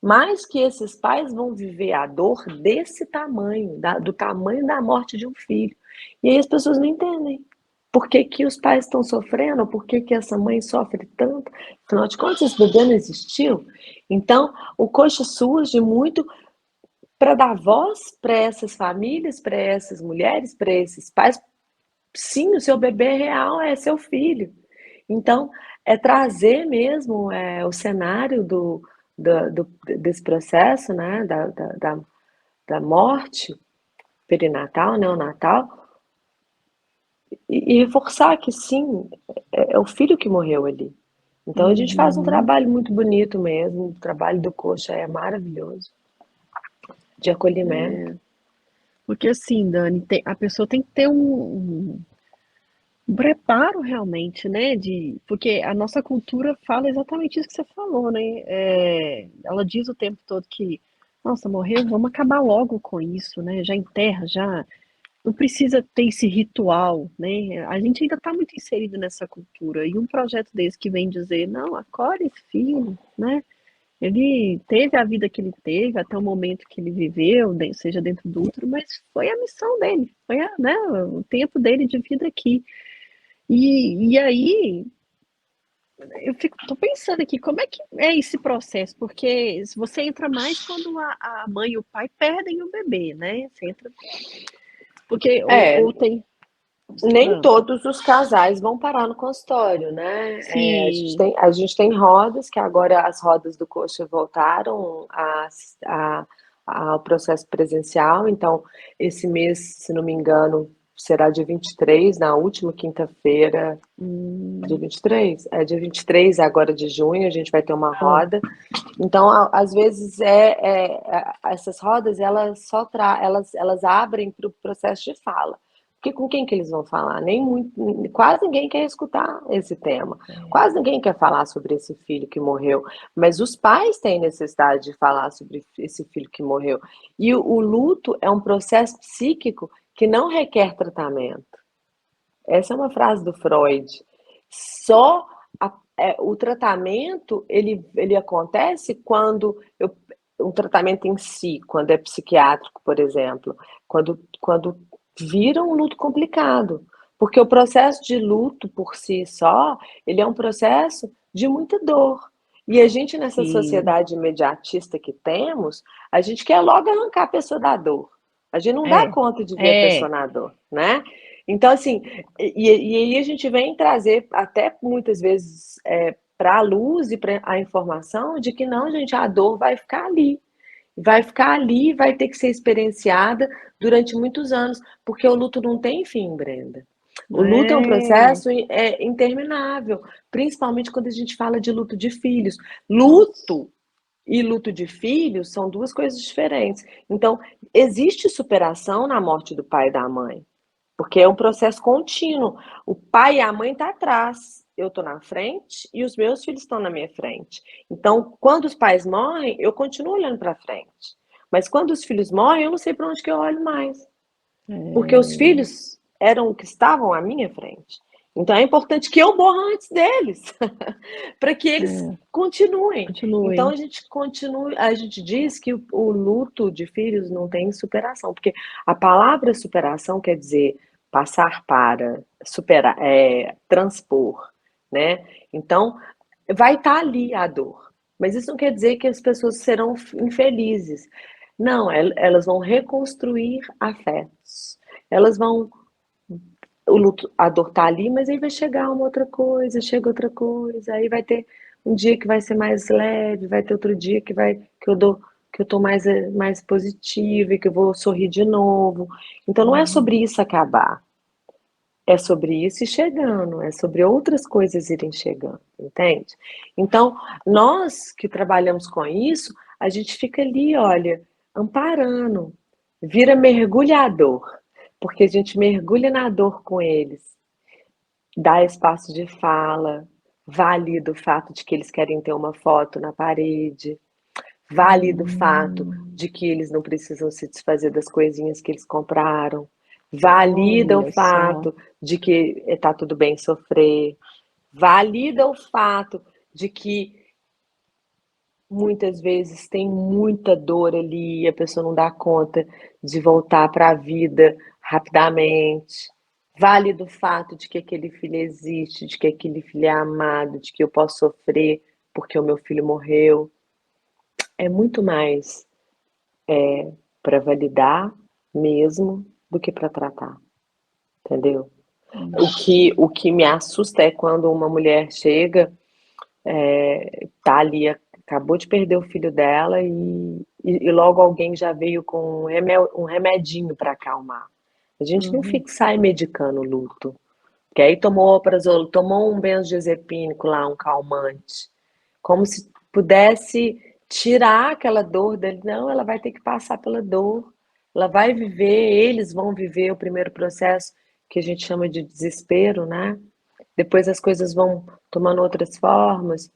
Mas que esses pais vão viver a dor desse tamanho, do tamanho da morte de um filho. E aí as pessoas não entendem. Por que, que os pais estão sofrendo? Por que, que essa mãe sofre tanto? Afinal de contas, esse bebê não existiu. Então, o coxa surge muito para dar voz para essas famílias, para essas mulheres, para esses pais. Sim, o seu bebê é real, é seu filho. Então, é trazer mesmo o cenário desse processo, né, da morte perinatal, neonatal, e reforçar que sim, é o filho que morreu ali. Então a gente faz um Uhum. trabalho muito bonito mesmo, o trabalho do Coxa é maravilhoso, de acolhimento. Porque assim, Dani, a pessoa tem que ter um preparo realmente, né? Porque a nossa cultura fala exatamente isso que você falou, né? Ela diz o tempo todo que, nossa, morreu, vamos acabar logo com isso, né? Já enterra, já. Não precisa ter esse ritual, né? A gente ainda está muito inserido nessa cultura. E um projeto desse que vem dizer, não, acolhe esse filho, né? Ele teve a vida que ele teve, até o momento que ele viveu, seja dentro do útero, mas foi a missão dele, foi né, o tempo dele de vida aqui. E aí, tô pensando aqui, como é que é esse processo? Porque você entra mais quando a mãe e o pai perdem o bebê, né? Você entra. Porque, É, ou tem. nem Ah, todos os casais vão parar no consultório, né? sim. A gente tem rodas, que agora as rodas do Coxa voltaram ao processo presencial, então esse mês, se não me engano, será dia 23, na última quinta-feira, dia 23? É dia 23 agora de junho, a gente vai ter uma Ah, roda. Então, às vezes, essas rodas, elas abrem para o processo de fala. Porque com quem que eles vão falar? Nem muito, quase ninguém quer escutar esse tema. Quase ninguém quer falar sobre esse filho que morreu. Mas os pais têm necessidade de falar sobre esse filho que morreu. E o luto é um processo psíquico que não requer tratamento. Essa é uma frase do Freud. Só o tratamento ele acontece quando um tratamento em si, quando é psiquiátrico, por exemplo, quando vira um luto complicado. Porque o processo de luto por si só, ele é um processo de muita dor. E a gente, nessa sim. sociedade imediatista que temos, a gente quer logo arrancar a pessoa da dor. A gente não dá É. conta de ver a pessoa É. na dor, né? Então, assim, e aí a gente vem trazer até muitas vezes para a luz e para a informação de que não, gente, a dor vai ficar ali. Vai ficar ali, vai ter que ser experienciada durante muitos anos, porque o luto não tem fim, Brenda. O luto é um É. processo interminável, principalmente quando a gente fala de luto de filhos. Luto e luto de filhos são duas coisas diferentes. Então, existe superação na morte do pai e da mãe. Porque é um processo contínuo. O pai e a mãe estão atrás, eu estou na frente e os meus filhos estão na minha frente. Então, quando os pais morrem, eu continuo olhando para frente. Mas quando os filhos morrem, eu não sei para onde que eu olho mais. Porque os filhos eram o que estavam à minha frente. Então é importante que eu morra antes deles, para que eles continuem. Então Continue. a gente continua, a gente diz que o luto de filhos não tem superação, porque a palavra superação quer dizer passar para, superar, transpor, né? Então vai estar ali a dor, mas isso não quer dizer que as pessoas serão infelizes. Não, elas vão reconstruir afetos. Elas vão. O luto, a dor tá ali, mas aí vai chegar uma outra coisa, chega outra coisa, aí vai ter um dia que vai ser mais leve, vai ter outro dia que eu tô mais positiva e que eu vou sorrir de novo. Então não é sobre isso acabar, é sobre isso ir chegando, é sobre outras coisas irem chegando, entende? Então, nós que trabalhamos com isso, a gente fica ali, olha, amparando, vira mergulhador, porque a gente mergulha na dor com eles, dá espaço de fala, valida o fato de que eles querem ter uma foto na parede, valida o fato de que eles não precisam se desfazer das coisinhas que eles compraram, valida o Olha só. fato de que está tudo bem sofrer, valida o fato de que muitas vezes tem muita dor ali e a pessoa não dá conta de voltar para a vida rapidamente. Valida o fato de que aquele filho existe, de que aquele filho é amado, de que eu posso sofrer porque o meu filho morreu. É muito mais para validar mesmo do que para tratar, entendeu? O que me assusta é quando uma mulher chega, tá ali acabou de perder o filho dela e logo alguém já veio com um remedinho para acalmar. A gente não Uhum. fica, sai medicando o luto. Que aí tomou omeprazol, tomou um benzodiazepínico lá, um calmante, como se pudesse tirar aquela dor dele. Não, ela vai ter que passar pela dor. Ela vai viver, eles vão viver o primeiro processo que a gente chama de desespero, né? Depois as coisas vão tomando outras formas.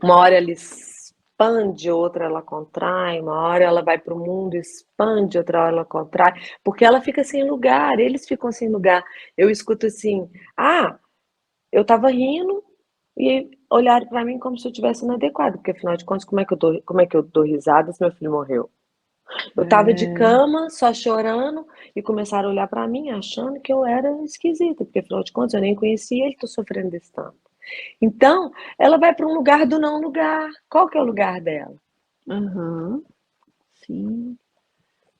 Uma hora ela expande, outra ela contrai, uma hora ela vai para o mundo, expande, outra hora ela contrai, porque ela fica sem lugar, eles ficam sem lugar. Eu escuto assim, ah, eu estava rindo e olharam para mim como se eu tivesse inadequado, porque afinal de contas, como é que eu dou risada se meu filho morreu? Eu estava de É, cama, só chorando, e começaram a olhar para mim achando que eu era esquisita, porque afinal de contas eu nem conhecia ele, tô sofrendo desse tanto. Então, ela vai para um lugar do não lugar. Qual que é o lugar dela? aham, sim.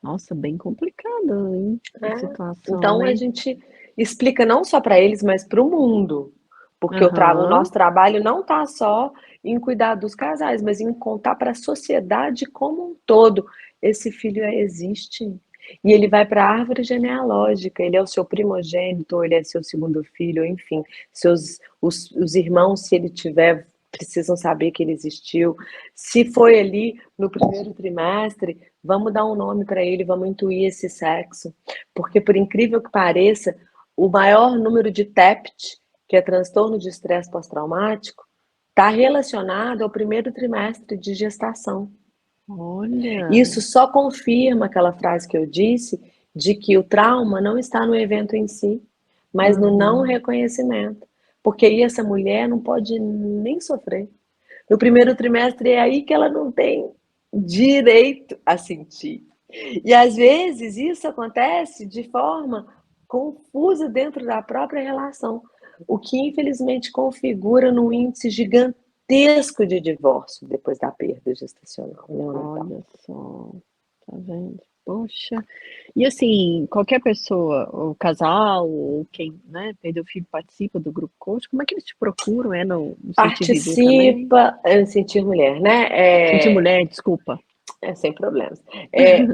Nossa, bem complicada, hein, a Né? situação, Então a hein? gente explica não só para eles, mas para o mundo. Porque o Aham, nosso trabalho não está só em cuidar dos casais, mas em contar para a sociedade como um todo. Esse filho existe. E ele vai para a árvore genealógica, ele é o seu primogênito, ou ele é seu segundo filho, enfim, os irmãos, se ele tiver, precisam saber que ele existiu. Se foi ali no primeiro trimestre, vamos dar um nome para ele, vamos intuir esse sexo. Porque, por incrível que pareça, o maior número de TEPT, que é transtorno de estresse pós-traumático, está relacionado ao primeiro trimestre de gestação. olha, Isso só confirma aquela frase que eu disse de que o trauma não está no evento em si, mas no não uhum, reconhecimento. Porque aí essa mulher não pode nem sofrer. No primeiro trimestre é aí que ela não tem direito a sentir. E às vezes isso acontece de forma confusa dentro da própria relação, o que infelizmente configura num índice gigantesco de divórcio depois da perda gestacional neonatal. olha só, tá vendo? Poxa, e assim, qualquer pessoa, o casal ou quem, né, perdeu o filho participa do grupo coach, como é que eles te procuram? É no Sentir Viver também? Participa, sentir mulher, né? Sentir Mulher, desculpa. Sem problemas.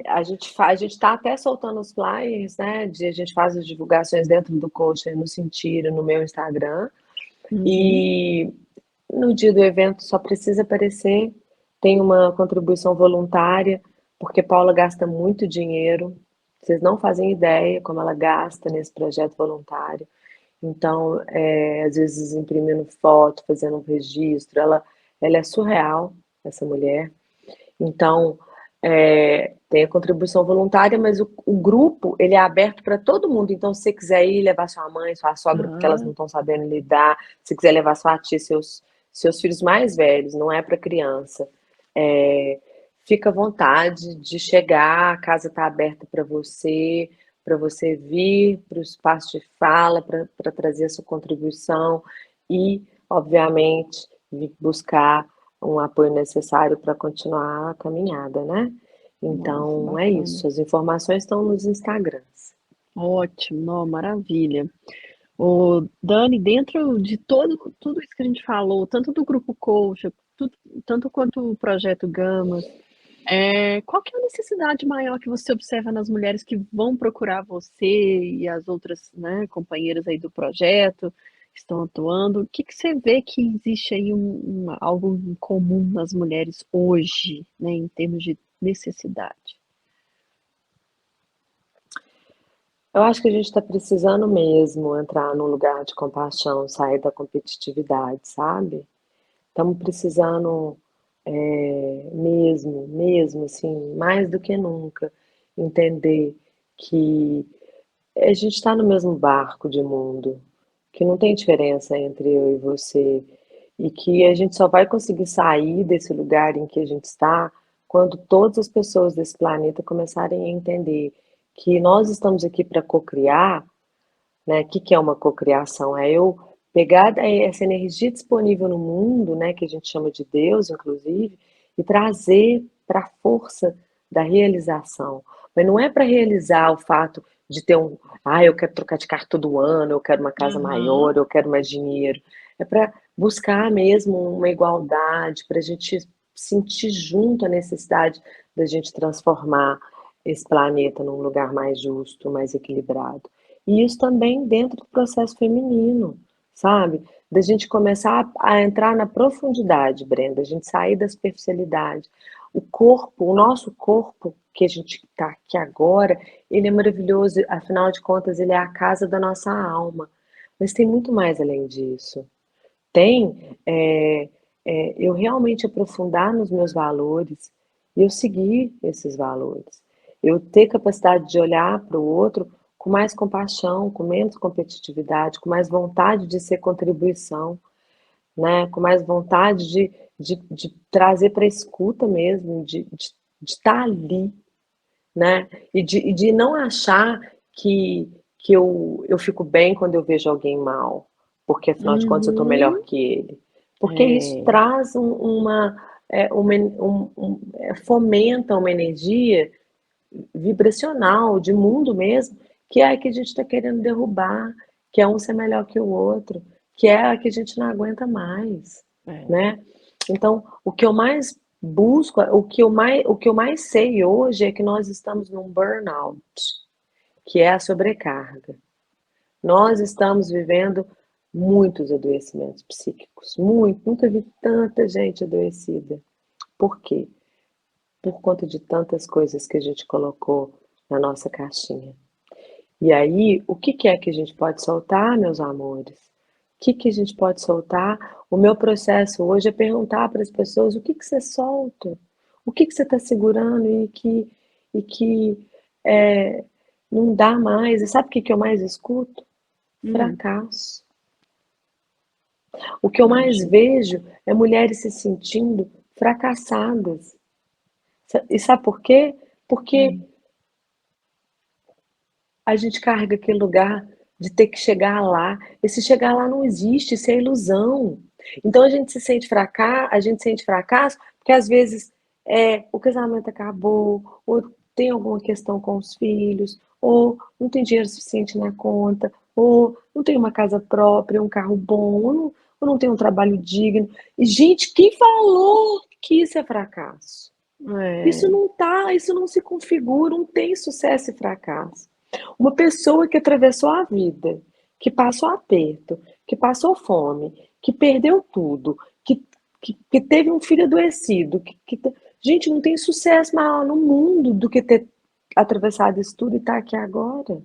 A gente está até soltando os flyers, né? A gente faz as divulgações dentro do coach no Sentir, no meu Instagram. Uhum, E no dia do evento só precisa aparecer, tem uma contribuição voluntária, porque Paula gasta muito dinheiro. Vocês não fazem ideia como ela gasta nesse projeto voluntário. Então, às vezes imprimindo foto, fazendo um registro, ela é surreal, essa mulher. Então, tem a contribuição voluntária, mas o grupo ele é aberto para todo mundo. Então, se você quiser ir levar sua mãe, sua sogra, porque elas aham, não estão sabendo lidar, se quiser levar sua tia, seus filhos mais velhos, não é para criança. É, fica à vontade de chegar, a casa está aberta para você vir para o espaço de fala, para trazer a sua contribuição e, obviamente, vir buscar um apoio necessário para continuar a caminhada, né? nossa, Então é bacana. isso. As informações estão nos Instagrams. Ótimo, não, maravilha. Ô, Dani, dentro de tudo isso que a gente falou, tanto do grupo Coach, tanto quanto o projeto Gamas, qual que é a necessidade maior que você observa nas mulheres que vão procurar você e as outras, né, companheiras aí do projeto que estão atuando? O que que você vê que existe aí algo em comum nas mulheres hoje, né, em termos de necessidade? Eu acho que a gente está precisando mesmo entrar num lugar de compaixão, sair da competitividade, sabe? Estamos precisando mesmo, assim, mais do que nunca, entender que a gente está no mesmo barco de mundo, que não tem diferença entre eu e você, e que a gente só vai conseguir sair desse lugar em que a gente está quando todas as pessoas desse planeta começarem a entender que nós estamos aqui para cocriar, né? O que que é uma cocriação? É eu pegar essa energia disponível no mundo, né, que a gente chama de Deus, inclusive, e trazer para a força da realização. Mas não é para realizar o fato de ter eu quero trocar de carro todo ano, eu quero uma casa Aham, maior, eu quero mais dinheiro. É para buscar mesmo uma igualdade, para a gente sentir junto a necessidade da gente transformar esse planeta num lugar mais justo, mais equilibrado. E isso também dentro do processo feminino, sabe? Da gente começar a entrar na profundidade, Brenda, a gente sair da superficialidade. O corpo, o nosso corpo, que a gente está aqui agora, ele é maravilhoso, afinal de contas, ele é a casa da nossa alma. Mas tem muito mais além disso. Tem eu realmente aprofundar nos meus valores e eu seguir esses valores. Eu ter capacidade de olhar para o outro com mais compaixão, com menos competitividade, com mais vontade de ser contribuição, né? Com mais vontade de trazer para a escuta mesmo, de estar ali, né? E de não achar que eu fico bem quando eu vejo alguém mal, porque afinal de contas eu estou melhor Uhum. que ele. Porque isso traz fomenta uma energia vibracional, de mundo mesmo, que é a que a gente está querendo derrubar, que é um ser melhor que o outro, que é a que a gente não aguenta mais, É. né? Então, o que eu mais busco, o que eu mais sei hoje é que nós estamos num burnout, que é a sobrecarga. Nós estamos vivendo muitos adoecimentos psíquicos, muito, nunca vi tanta gente adoecida. Por quê? Por conta de tantas coisas que a gente colocou na nossa caixinha. E aí, o que é que a gente pode soltar, meus amores? O que a gente pode soltar? O meu processo hoje é perguntar para as pessoas o que você solta, o que você está segurando e que não dá mais. E sabe o que eu mais escuto? Hum, Fracasso. O que eu mais imagino. vejo é mulheres se sentindo fracassadas. E sabe por quê? Porque Hum, a gente carrega aquele lugar de ter que chegar lá. Esse chegar lá não existe, isso é ilusão. Então a gente sente fracasso porque às vezes o casamento acabou, ou tem alguma questão com os filhos, ou não tem dinheiro suficiente na conta, ou não tem uma casa própria, um carro bom, ou não tem um trabalho digno. E, gente, quem falou que isso é fracasso? Isso é. não tá, isso não se configura, não tem sucesso e fracasso. Uma pessoa que atravessou a vida, que passou aperto, que passou fome, que perdeu tudo, que teve um filho adoecido, gente, não tem sucesso maior no mundo do que ter atravessado isso tudo e estar aqui agora.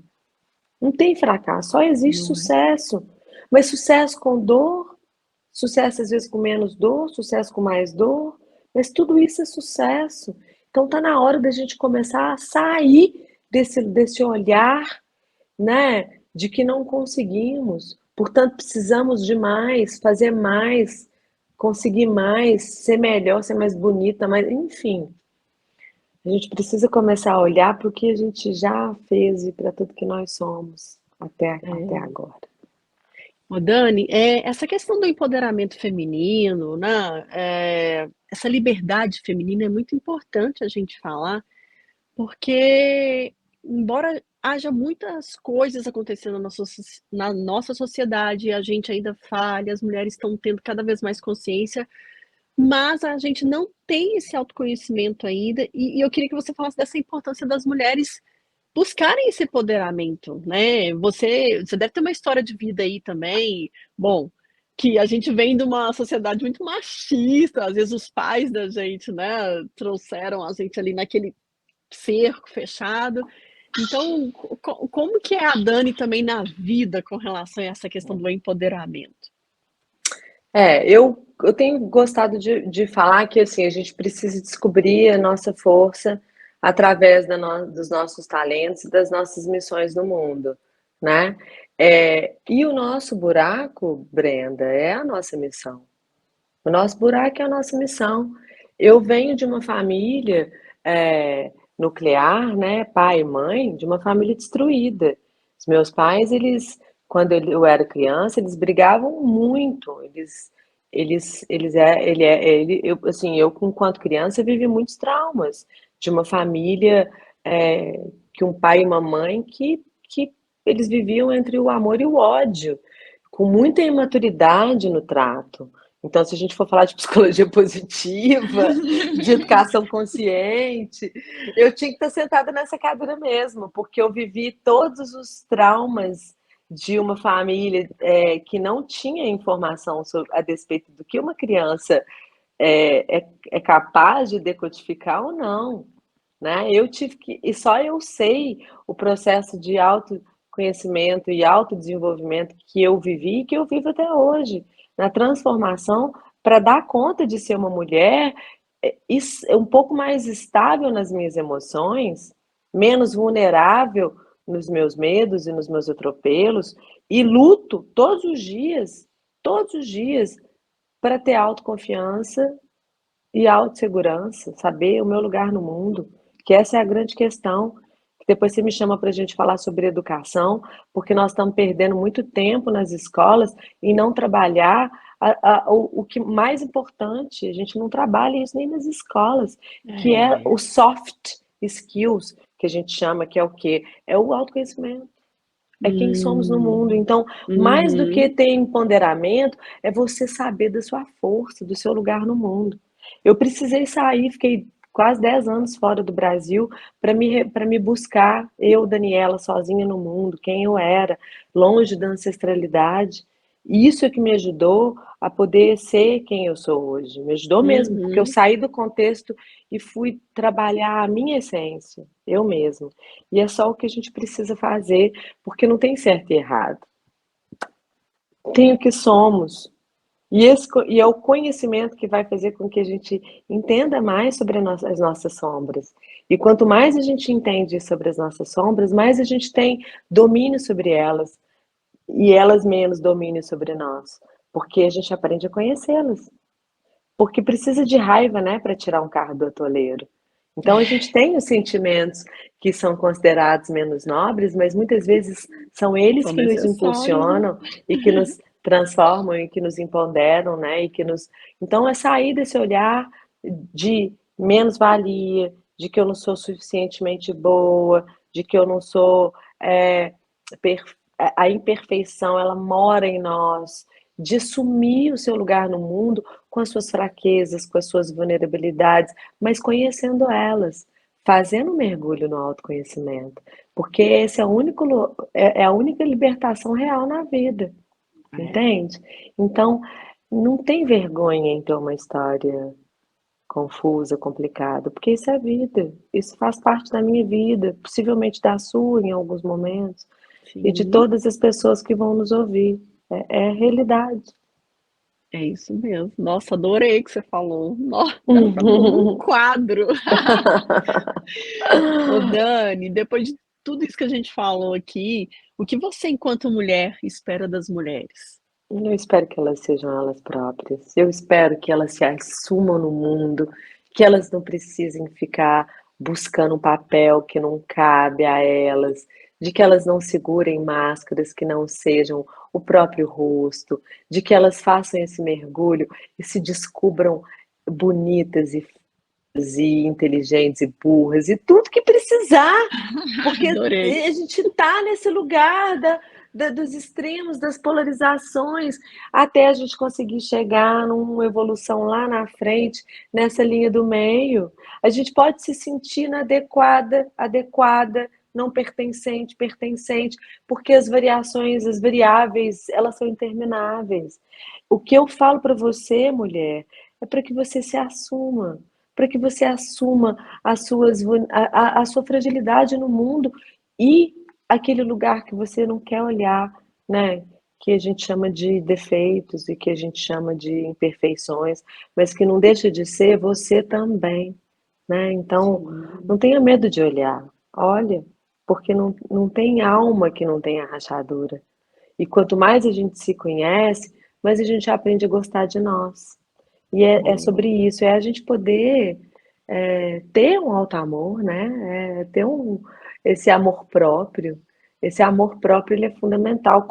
Não tem fracasso, só existe Não é? sucesso. Mas sucesso com dor, sucesso às vezes com menos dor, sucesso com mais dor, mas tudo isso é sucesso. Então tá na hora da gente começar a sair desse olhar, né, de que não conseguimos, portanto precisamos de mais, fazer mais, conseguir mais, ser melhor, ser mais bonita, mas enfim, a gente precisa começar a olhar para o que a gente já fez e para tudo que nós somos até É. agora. Ô, Dani, essa questão do empoderamento feminino, né, essa liberdade feminina é muito importante a gente falar, porque embora haja muitas coisas acontecendo na nossa sociedade, a gente ainda falha, as mulheres estão tendo cada vez mais consciência, mas a gente não tem esse autoconhecimento ainda, e eu queria que você falasse dessa importância das mulheres buscarem esse empoderamento, né? Você deve ter uma história de vida aí também, bom, que a gente vem de uma sociedade muito machista, às vezes os pais da gente, né, trouxeram a gente ali naquele cerco fechado. Então, como que é a Dani também na vida com relação a essa questão do empoderamento? Eu tenho gostado de falar que assim, a gente precisa descobrir a nossa força através dos nossos talentos e das nossas missões no mundo, né? E o nosso buraco, Brenda, é a nossa missão. O nosso buraco é a nossa missão. Eu venho de uma família nuclear, né? Pai e mãe, de uma família destruída. Os meus pais, quando eu era criança, eles brigavam muito. Assim, eu, enquanto criança, vivi muitos traumas de uma família que um pai e uma mãe que eles viviam entre o amor e o ódio, com muita imaturidade no trato. Então, se a gente for falar de psicologia positiva, de educação consciente, eu tinha que estar sentada nessa cadeira mesmo, porque eu vivi todos os traumas de uma família que não tinha informação a despeito do que uma criança é capaz de decodificar ou não, né? Eu tive que, e só eu sei o processo de autoconhecimento e autodesenvolvimento que eu vivi e que eu vivo até hoje, na transformação para dar conta de ser uma mulher um pouco mais estável nas minhas emoções, menos vulnerável nos meus medos e nos meus atropelos, e luto todos os dias, para ter autoconfiança e autossegurança, saber o meu lugar no mundo, que essa é a grande questão. Depois você me chama para a gente falar sobre educação, porque nós estamos perdendo muito tempo nas escolas e não trabalhar o que mais importante, a gente não trabalha isso nem nas escolas, que é o soft skills, que a gente chama, que é o quê? É o autoconhecimento. É quem somos no mundo. Então, mais do que ter empoderamento, é você saber da sua força, do seu lugar no mundo. Eu precisei sair, fiquei quase 10 anos fora do Brasil para me buscar, eu, Daniela, sozinha no mundo, quem eu era, longe da ancestralidade. E isso é que me ajudou a poder ser quem eu sou hoje. Me ajudou mesmo, porque eu saí do contexto e fui trabalhar a minha essência, eu mesma. E é só o que a gente precisa fazer, porque não tem certo e errado. Tem o que somos. E é o conhecimento que vai fazer com que a gente entenda mais sobre as nossas sombras. E quanto mais a gente entende sobre as nossas sombras, mais a gente tem domínio sobre elas. E elas menos domínio sobre nós. Porque a gente aprende a conhecê-las. Porque precisa de raiva, né, para tirar um carro do atoleiro. Então a gente tem os sentimentos que são considerados menos nobres, mas muitas vezes são eles São que nos necessários, né? impulsionam e que nos transformam e que nos empoderam, né? E que nos... Então é sair desse olhar de menos-valia, de que eu não sou suficientemente boa, de que eu não sou a imperfeição, ela mora em nós, de assumir o seu lugar no mundo com as suas fraquezas, com as suas vulnerabilidades, mas conhecendo elas, fazendo um mergulho no autoconhecimento, porque esse é a única libertação real na vida, entende? Então, não tem vergonha em ter uma história confusa, complicada, porque isso é vida, isso faz parte da minha vida, possivelmente da sua em alguns momentos, e de Sim, todas as pessoas que vão nos ouvir. É a realidade. é isso mesmo. Nossa, adorei o que você falou. Nossa, era para pôr num quadro. Ô, Dani, depois de tudo isso que a gente falou aqui, o que você, enquanto mulher, espera das mulheres? Eu espero que elas sejam elas próprias. Eu espero que elas se assumam no mundo, que elas não precisem ficar buscando um papel que não cabe a elas, de que elas não segurem máscaras que não sejam o próprio rosto, de que elas façam esse mergulho e se descubram bonitas e inteligentes e burras e tudo que precisar, porque Adorei. a gente está nesse lugar dos extremos, das polarizações, até a gente conseguir chegar numa evolução lá na frente, nessa linha do meio. A gente pode se sentir inadequada, adequada, não pertencente, pertencente, porque as variações, as variáveis, elas são intermináveis. O que eu falo para você, mulher, é para que você se assuma, para que você assuma a sua fragilidade no mundo e aquele lugar que você não quer olhar, né? Que a gente chama de defeitos e que a gente chama de imperfeições, mas que não deixa de ser você também, né? Então, não tenha medo de olhar, olha, porque não tem alma que não tenha rachadura. E quanto mais a gente se conhece, mais a gente aprende a gostar de nós. E é sobre isso, é a gente poder ter um alto amor, né? Ter esse amor próprio. Esse amor próprio ele é fundamental.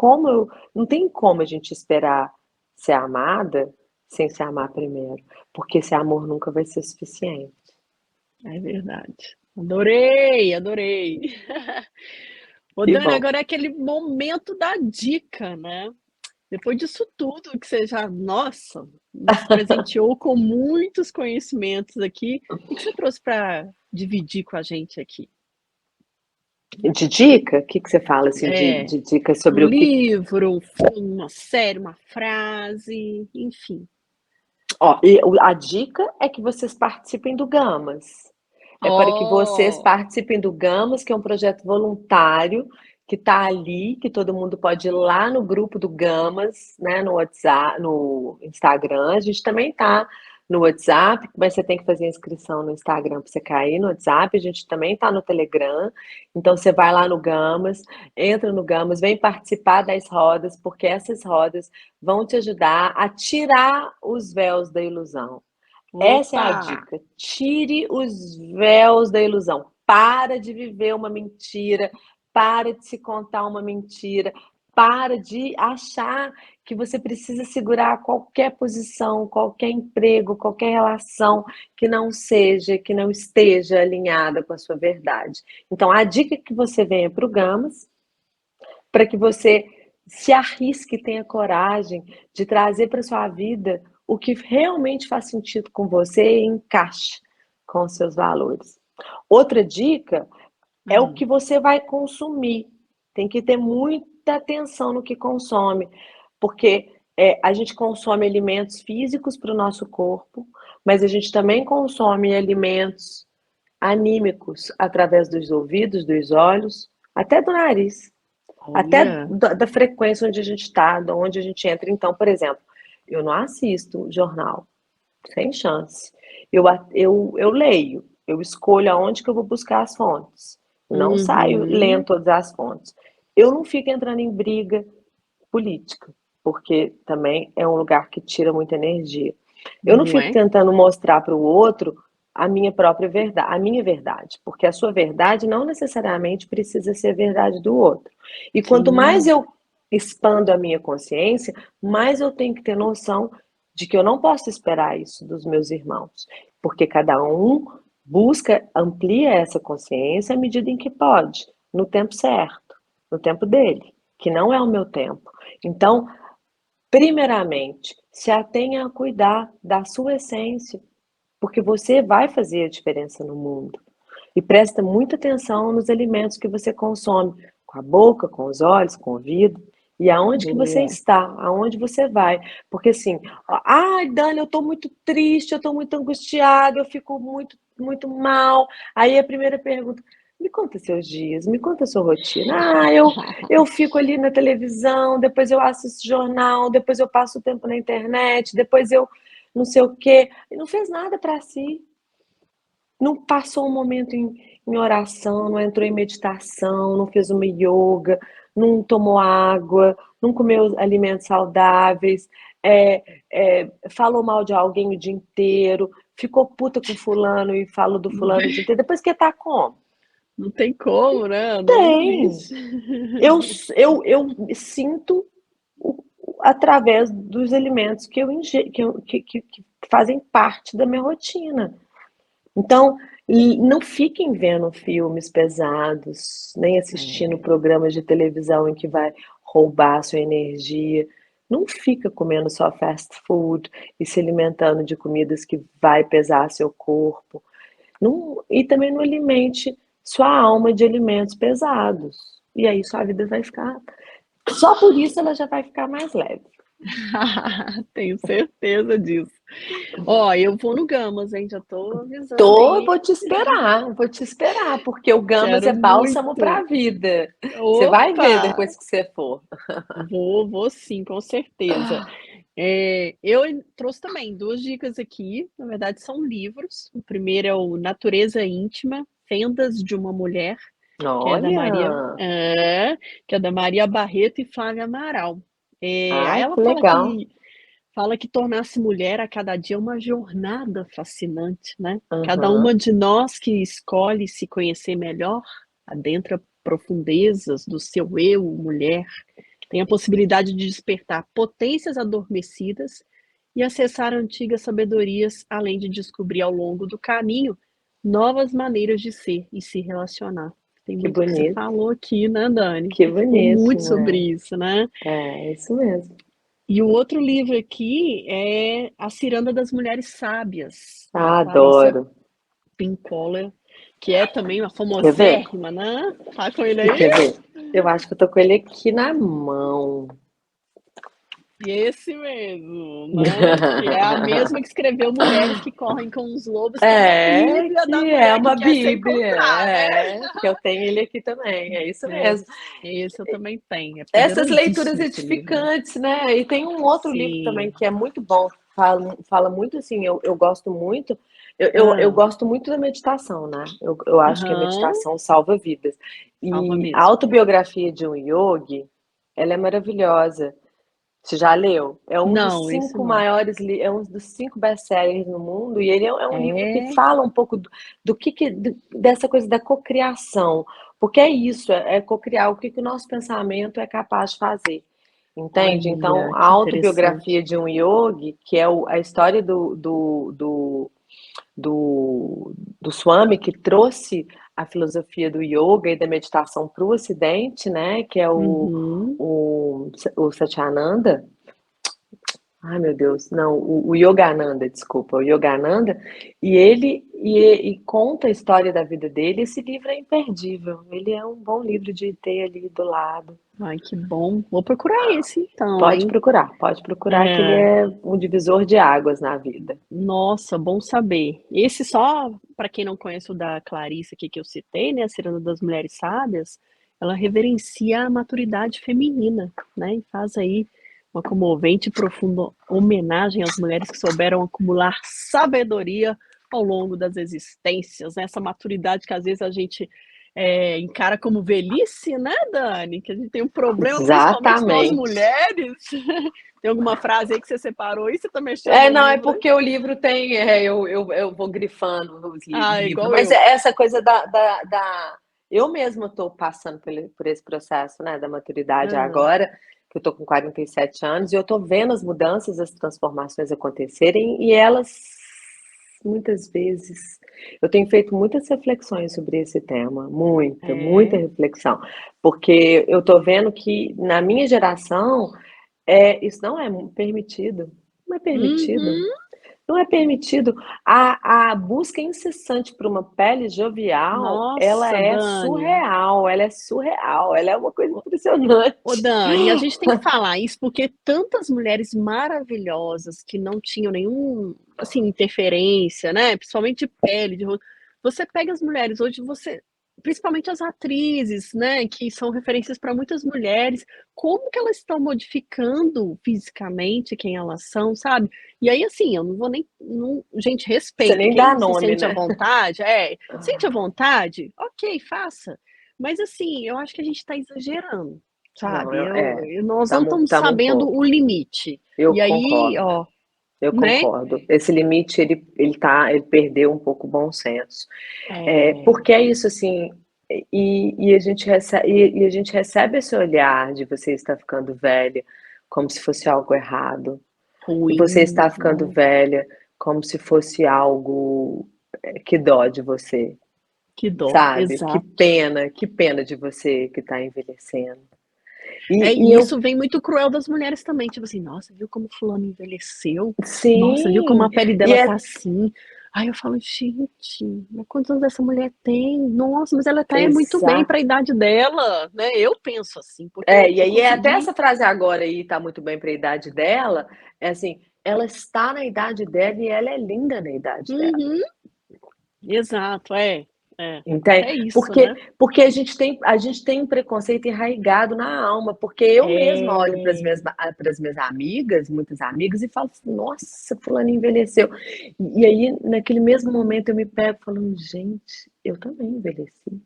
Não tem como a gente esperar ser amada sem se amar primeiro, porque esse amor nunca vai ser suficiente. É verdade. Adorei, adorei. Ô, Que Dani, bom. agora é aquele momento da dica, né? Depois disso tudo que você já, nossa, nos presenteou com muitos conhecimentos aqui, o que você trouxe para dividir com a gente aqui? De dica? O que que você fala assim É, de dica um sobre o que. livro, um filme, uma série, uma frase, enfim. Ó, a dica é que vocês participem do Gamas. É para que vocês Oh, participem do Gamas, que é um projeto voluntário que está ali, que todo mundo pode ir lá no grupo do Gamas, né, no WhatsApp, no Instagram. A gente também está no WhatsApp, mas você tem que fazer inscrição no Instagram para você cair no WhatsApp. A gente também está no Telegram. Então você vai lá no Gamas, entra no Gamas, vem participar das rodas, porque essas rodas vão te ajudar a tirar os véus da ilusão. Essa é a opa! dica. Tire os véus da ilusão. Para de viver uma mentira. Para de se contar uma mentira. Para de achar que você precisa segurar qualquer posição, qualquer emprego, qualquer relação que não seja, que não esteja alinhada com a sua verdade. Então, a dica é que você venha para o Gamas, para que você se arrisque, tenha coragem de trazer para sua vida o que realmente faz sentido com você e encaixe com os seus valores. Outra dica é o Hum, que você vai consumir. Tem que ter muita atenção no que consome, porque a gente consome alimentos físicos para o nosso corpo, mas a gente também consome alimentos anímicos através dos ouvidos, dos olhos, até do nariz. Até olha, da frequência onde a gente está, de onde a gente entra. Então, por exemplo, eu não assisto jornal, sem chance. Eu leio, eu escolho aonde que eu vou buscar as fontes. Não saio lendo uhum, todas as fontes. Eu não fico entrando em briga política, porque também é um lugar que tira muita energia. Eu não não fico é? tentando mostrar para o outro a minha própria verdade, a minha verdade, porque a sua verdade não necessariamente precisa ser a verdade do outro. E quanto mais Sim, eu expando a minha consciência, mais eu tenho que ter noção de que eu não posso esperar isso dos meus irmãos, porque cada um busca, amplia essa consciência à medida em que pode, no tempo certo, no tempo dele, que não é o meu tempo. Então, primeiramente, se atenha a cuidar da sua essência, porque você vai fazer a diferença no mundo. E presta muita atenção nos alimentos que você consome, com a boca, com os olhos, com o ouvido, e aonde que você boa. está, aonde você vai. Porque assim, ai, Dani, eu estou muito triste, eu estou muito angustiada, eu fico muito mal. Aí a primeira pergunta, me conta seus dias, me conta a sua rotina. Ah, eu fico ali na televisão, depois eu assisto jornal, depois eu passo o tempo na internet, depois eu não sei o quê. E não fez nada para si, não passou um momento em oração, não entrou em meditação, não fez uma yoga, não tomou água, não comeu alimentos saudáveis, falou mal de alguém o dia inteiro, ficou puta com fulano e falou do Não fulano o dia é? inteiro. Depois que tá como? Não tem como, né? Não Tem. existe. Eu sinto através dos alimentos que eu que fazem parte da minha rotina. Então, não fiquem vendo filmes pesados, nem assistindo É, programas de televisão em que vai roubar a sua energia. Não fica comendo só fast food e se alimentando de comidas que vai pesar seu corpo. Não, e também não alimente sua alma de alimentos pesados. E aí sua vida vai ficar. Só por isso ela já vai ficar mais leve. tenho certeza disso. Ó, eu vou no Gamas, hein? Já tô avisando aí. Vou te esperar, porque o Gamas Quero é bálsamo para muito. a vida. Você vai ver Opa! depois que você for. Vou sim, com certeza. Eu trouxe também 2 dicas aqui, na verdade são livros. O primeiro é o Natureza Íntima, Fendas de uma Mulher, que é da Maria Olha! que é da Maria Barreto e Flávia Amaral. Aí Ai, ela que legal. fala que tornar-se mulher a cada dia é uma jornada fascinante, né. Cada uma Aham. de nós que escolhe se conhecer melhor, adentra profundezas do seu eu, mulher, tem a possibilidade de despertar potências adormecidas e acessar antigas sabedorias, além de descobrir ao longo do caminho novas maneiras de ser e se relacionar. Tem Que muito que você bonito. falou aqui, né, Dani? Que Você falou muito bonito, sobre é. isso, né? É isso mesmo. E o outro livro aqui é A Ciranda das Mulheres Sábias, da Clarissa Adoro. Pinkola, que é também uma Quer ver? famosérrima, né? Tá com ele aí? Quer ver? Eu acho que eu tô com ele aqui na mão. E esse mesmo, né? Que é a mesma que escreveu Mulheres que Correm com os Lobos, que é uma É, bíblia da que é mulher que uma quer se bíblia, encontrar, né? que eu tenho ele aqui também, é isso É, mesmo. esse eu também tenho. É Essas leituras poderosíssimo esse livro. edificantes, né? E tem um outro livro também Sim. que é muito bom, fala muito assim, eu gosto muito, eu Ah, gosto muito da meditação, né? Eu acho que a aham. meditação salva vidas. Salva E a mesmo. autobiografia de um yogi, ela é maravilhosa. Você já leu? Não, esse não. É um dos 5 best-sellers no mundo, e ele é um livro que É. fala um pouco dessa coisa da cocriação, porque é isso, é cocriar o que o nosso pensamento é capaz de fazer, entende? Então, Olha, a que interessante. autobiografia de um yogi, que é a história do Swami, que trouxe a filosofia do yoga e da meditação para o Ocidente, né? Que é Uhum. o Satyananda. Ai, meu Deus, não, o Yogananda, desculpa, o Yogananda, e conta a história da vida dele. Esse livro é imperdível, ele é um bom livro de ter ali do lado. Ai, que bom. Vou procurar esse então, hein? Pode procurar, que ele É. é um divisor de águas na vida. Nossa, bom saber. Esse só, para quem não conhece o da Clarissa aqui que eu citei, né, a Ciranda das Mulheres Sábias, ela reverencia a maturidade feminina, né, e faz aí uma comovente e profunda homenagem às mulheres que souberam acumular sabedoria ao longo das existências, né, essa maturidade que às vezes a gente encara como velhice, né, Dani? Que a gente tem um problema, principalmente nós Exatamente. mulheres. Tem alguma frase aí que você separou e você tá mexendo no Não, é livro? porque o livro tem, eu vou grifando o Ah, livro, igual mas eu. é essa coisa eu mesma estou passando por esse processo, né, da maturidade Ah, agora, que eu estou com 47 anos, e eu estou vendo as mudanças, as transformações acontecerem, e elas, muitas vezes, eu tenho feito muitas reflexões sobre esse tema, muita é. reflexão, porque eu estou vendo que na minha geração, isso não é permitido. Não é permitido. Uhum. Não é permitido. A busca incessante por uma pele jovial, ela Nossa, é Dani. surreal, ela é uma coisa Ô, ô, impressionante. Dani, a gente tem que falar isso porque tantas mulheres maravilhosas que não tinham nenhum, assim, interferência, né? Principalmente de pele, de rosto. Você pega as mulheres hoje, principalmente as atrizes, né? Que são referências para muitas mulheres, como que elas estão modificando fisicamente quem elas são, sabe? E aí, assim, eu não vou nem, gente, Você respeito. nem dá Quem se nome, sente à né? vontade, sente à vontade, ok, faça. Mas assim, eu acho que a gente está exagerando, Não, sabe? Nós não tamo, estamos tamo um sabendo o pouco. limite. Eu E aí, concordo. ó, Eu né? concordo. Esse limite, ele perdeu um pouco o bom senso. É, Porque é isso, assim, e a gente recebe esse olhar de você estar ficando velha como se fosse algo errado, e você ruim, está ficando velha como se fosse algo que dó de você, que dó, sabe? exato. Que pena de você que está envelhecendo. E E eu, isso vem muito cruel das mulheres também, tipo assim, nossa, viu como fulano envelheceu? Nossa, viu como sim, a pele e dela tá assim? Aí eu falo, gente, mas quantos anos essa mulher tem? Nossa, mas ela tá muito bem para a exato. idade dela, né? Eu penso assim, porque eu E aí até consegui. essa frase agora aí tá muito bem para a idade dela, é assim, ela está na idade dela e ela é linda na idade dela. Uhum, exato, é. Entende? É isso, Porque, né? porque a gente tem um preconceito enraizado na alma, porque eu mesma olho para É, as minhas amigas, muitas amigas, e falo assim, nossa, fulano envelheceu. E aí, naquele mesmo momento, eu me pego falando, gente, eu também envelheci.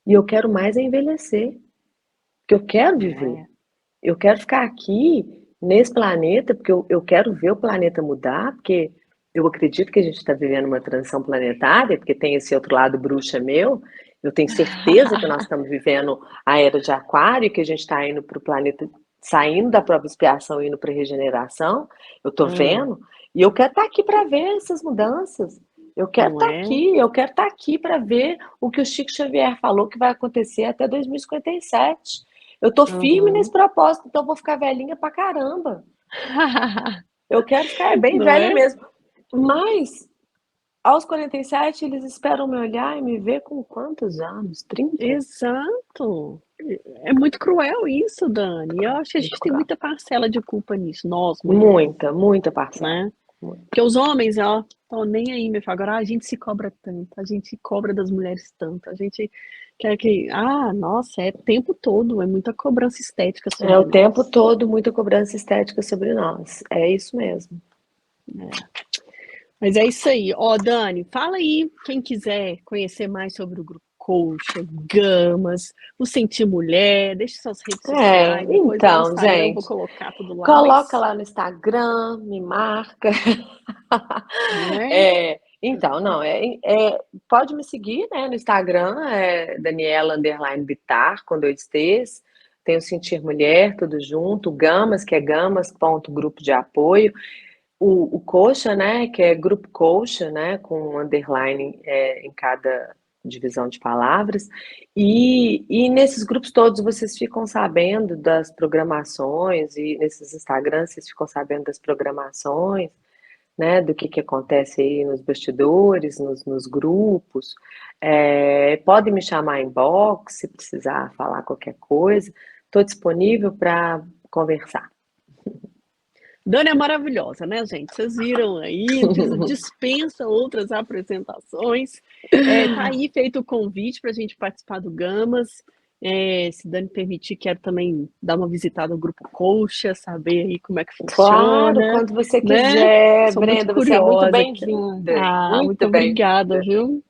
E eu quero mais é envelhecer, porque eu quero não viver. é? Eu quero ficar aqui nesse planeta, porque eu quero ver o planeta mudar, porque eu acredito que a gente está vivendo uma transição planetária, porque tem esse outro lado bruxa meu. Eu tenho certeza que nós estamos vivendo a era de Aquário, que a gente está indo para o planeta, saindo da própria expiação, indo para a regeneração. Eu estou Ah, vendo, e eu quero estar aqui para ver essas mudanças. não é? Eu quero estar aqui para ver o que o Chico Xavier falou que vai acontecer até 2057. Eu tô firme nesse Aham. propósito, então eu vou ficar velhinha pra caramba. Eu quero ficar bem Não velha é? mesmo. Mas aos 47 eles esperam me olhar e me ver com quantos anos? 30? Exato. É muito cruel isso, Dani. Eu acho que a Muito gente tem cruel. muita parcela de culpa nisso, nós mulheres, Muita, muita parcela. né? Muita. Porque os homens, ó, estão nem aí, meu filho. Agora a gente se cobra tanto, a gente cobra das mulheres tanto, a gente quer que. Ah, nossa, é o tempo todo, é muita cobrança estética É o sobre tempo nós. todo muita cobrança estética sobre nós. É isso mesmo. Mas é isso aí. Ó, Dani, fala aí, quem quiser conhecer mais sobre o Grupo Coxa, Gamas, o Sentir Mulher, deixe suas redes sociais, depois lá no Então, Instagram eu vou gente, colocar tudo lá, coloca mas, lá no Instagram, me marca. né? Então, não, pode me seguir, né, no Instagram, Daniela_Bittar, com 2 T's. Tem o Sentir Mulher, tudo junto. O Gamas, que é gamas.grupo de apoio. O Coxa, né, que é Grupo Coxa, né, com um underline em cada divisão de palavras. E nesses grupos todos vocês ficam sabendo das programações, e nesses Instagrams vocês ficam sabendo das programações, né, do que acontece aí nos bastidores, nos grupos. Pode me chamar em box se precisar falar qualquer coisa. Estou disponível para conversar. Dani é maravilhosa, né, gente? Vocês viram aí, não precisa, dispensa outras apresentações. Tá aí feito o convite para a gente participar do Gamas. Se Dani permitir, quero também dar uma visitada no Grupo Coxa, saber aí como é que Claro, funciona, quando você né? quiser, Sou muito Brenda, você é muito curiosa. bem-vinda. Ah, muito Muito obrigada, bem-vinda. viu?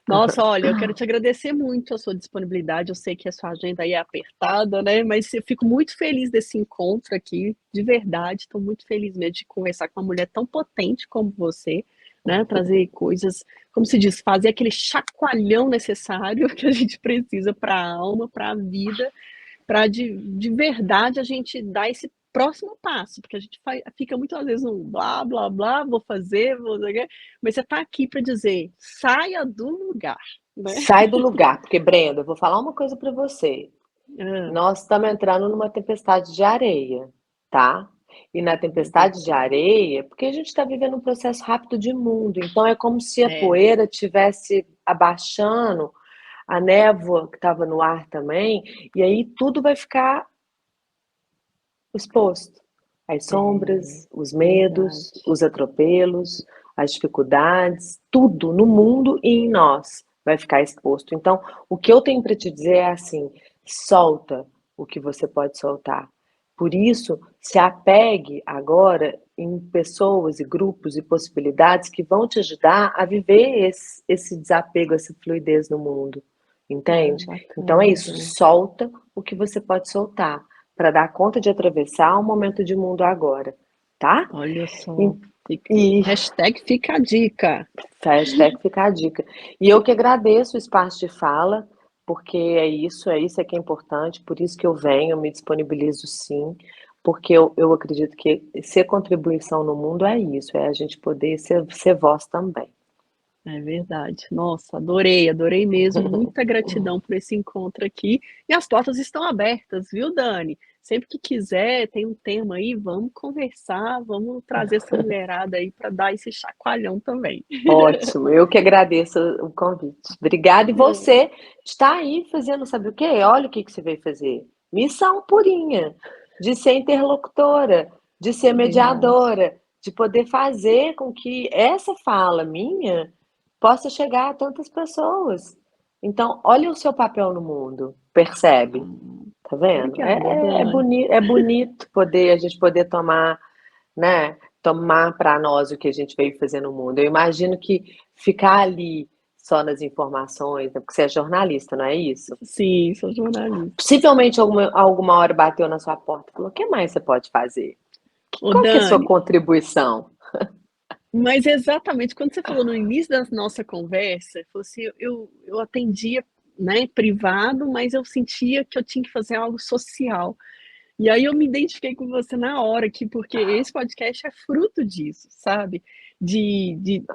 Nossa, olha, eu quero te agradecer muito a sua disponibilidade. Eu sei que a sua agenda aí é apertada, né? Mas eu fico muito feliz desse encontro aqui, de verdade. Estou muito feliz mesmo de conversar com uma mulher tão potente como você, né? Trazer coisas, como se diz, fazer aquele chacoalhão necessário que a gente precisa para a alma, para a vida, para de verdade a gente dar esse próximo passo, porque a gente fica muitas vezes no blá, blá, blá, vou fazer, mas você está aqui para dizer, saia do lugar, né? Sai do lugar, porque, Brenda, eu vou falar uma coisa para você. Ah, Nós estamos entrando numa tempestade de areia, tá? E na meu tempestade Deus. de areia, porque a gente está vivendo um processo rápido de mundo, então é como se a É, poeira tivesse abaixando, a névoa que estava no ar também, e aí tudo vai ficar exposto. As sombras, os medos, verdade. os atropelos, as dificuldades, tudo no mundo e em nós vai ficar exposto. Então, o que eu tenho para te dizer é assim: solta o que você pode soltar. Por isso, se apegue agora em pessoas e grupos e possibilidades que vão te ajudar a viver esse desapego, essa fluidez no mundo. Entende? Então é Bacana, isso, Dani. solta o que você pode soltar para dar conta de atravessar um momento de mundo agora, tá? Olha E, só. e Hashtag fica a dica. hashtag fica a dica. E eu que agradeço o espaço de fala, porque é isso que é importante, por isso que eu venho, eu me disponibilizo sim, porque eu acredito que ser contribuição no mundo é isso, é a gente poder ser voz também. É verdade. Nossa, adorei, adorei mesmo. Muita gratidão por esse encontro aqui. E as portas estão abertas, viu, Dani? Sempre que quiser, tem um tema aí, vamos conversar, vamos trazer essa mulherada aí para dar esse chacoalhão também. Ótimo, eu que agradeço o convite. Obrigada. E você está aí fazendo, sabe o quê? Olha o que você veio fazer. Missão purinha, de ser interlocutora, de ser É verdade. mediadora, de poder fazer com que essa fala minha possa chegar a tantas pessoas. Então, olha o seu papel no mundo, percebe? Tá vendo? Obrigada, Dani. É bonito poder a gente poder tomar, né, tomar para nós o que a gente veio fazer no mundo. Eu imagino que ficar ali só nas informações, né, porque você é jornalista, não é isso? Sim, sou jornalista. Possivelmente alguma hora bateu na sua porta e falou: o que mais você pode fazer? Ô, Qual que é a sua Dani, contribuição? mas exatamente quando você falou no início da nossa conversa, falou assim, eu atendia, né, privado, mas eu sentia que eu tinha que fazer algo social. E aí eu me identifiquei com você na hora aqui, porque esse podcast é fruto disso, sabe?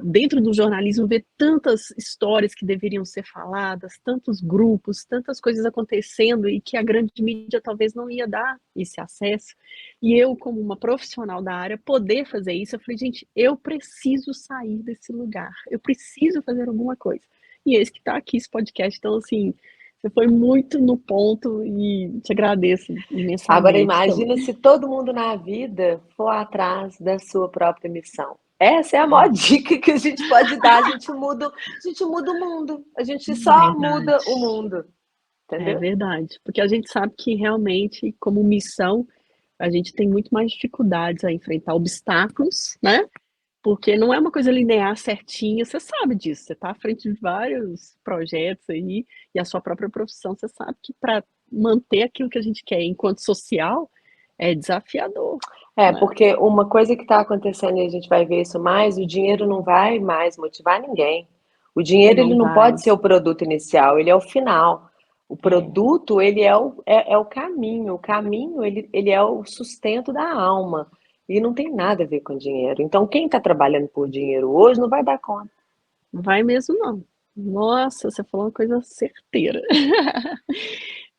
Dentro do jornalismo, ver tantas histórias que deveriam ser faladas, tantos grupos, tantas coisas acontecendo e que a grande mídia talvez não ia dar esse acesso. E eu, como uma profissional da área, poder fazer isso, eu falei, gente, eu preciso sair desse lugar, eu preciso fazer alguma coisa. E esse que está aqui, esse podcast, então, assim, você foi muito no ponto e te agradeço Agora imensamente imagina também. se todo mundo na vida for atrás da sua própria missão. Essa é a maior É, dica que a gente pode dar. A gente muda o mundo. A gente só verdade. muda o mundo, É entendeu? verdade. Porque a gente sabe que realmente, como missão, a gente tem muito mais dificuldades a enfrentar obstáculos, né? Porque não é uma coisa linear certinha, você sabe disso. Você está à frente de vários projetos aí, e a sua própria profissão, você sabe que para manter aquilo que a gente quer enquanto social é desafiador, É, né? porque uma coisa que está acontecendo e a gente vai ver isso mais, o dinheiro não vai mais motivar ninguém. O dinheiro ele Não não vai. pode ser o produto inicial, ele é o final. O É, produto ele é o caminho. O caminho ele é o sustento da alma e não tem nada a ver com dinheiro. Então quem está trabalhando por dinheiro hoje não vai dar conta. não vai mesmo não. Nossa, você falou uma coisa certeira.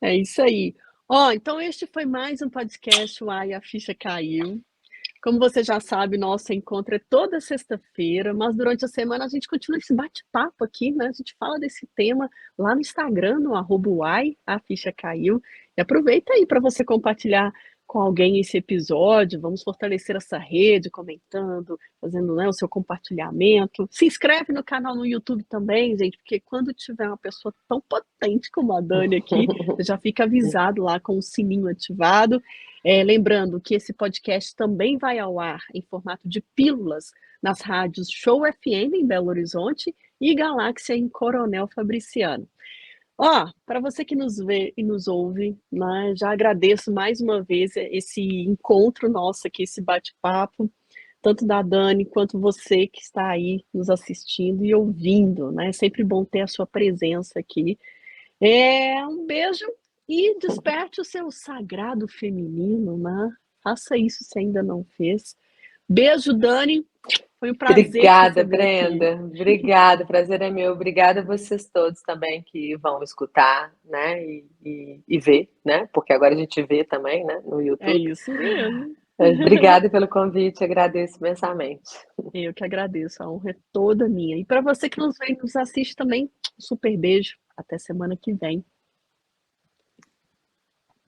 É isso aí. Ó, então este foi mais um podcast Uai, a Ficha Caiu. Como você já sabe, nosso encontro é toda sexta-feira, mas durante a semana a gente continua esse bate-papo aqui, né? A gente fala desse tema lá no Instagram, no @uai, a ficha caiu. E aproveita aí para você compartilhar com alguém esse episódio. Vamos fortalecer essa rede, comentando, fazendo, né, o seu compartilhamento. Se inscreve no canal no YouTube também, gente, porque quando tiver uma pessoa tão potente como a Dani aqui, você já fica avisado lá com o sininho ativado. Lembrando que esse podcast também vai ao ar em formato de pílulas nas rádios Show FM em Belo Horizonte e Galáxia em Coronel Fabriciano. Ó, para você que nos vê e nos ouve, né, já agradeço mais uma vez esse encontro nosso aqui, esse bate-papo, tanto da Dani quanto você que está aí nos assistindo e ouvindo, né? É sempre bom ter a sua presença aqui. Um beijo e desperte o seu sagrado feminino, né? Faça isso se ainda não fez. Beijo, Dani. Foi um prazer te Obrigada, receber aqui. Brenda. Obrigada, o prazer é meu. Obrigada a vocês todos também que vão escutar, né? E ver, né? Porque agora a gente vê também, né? No É YouTube. isso mesmo. Obrigada pelo convite, agradeço imensamente. Eu que agradeço, a honra é toda minha. E para você que nos vê e nos assiste também, um super beijo. Até semana que vem.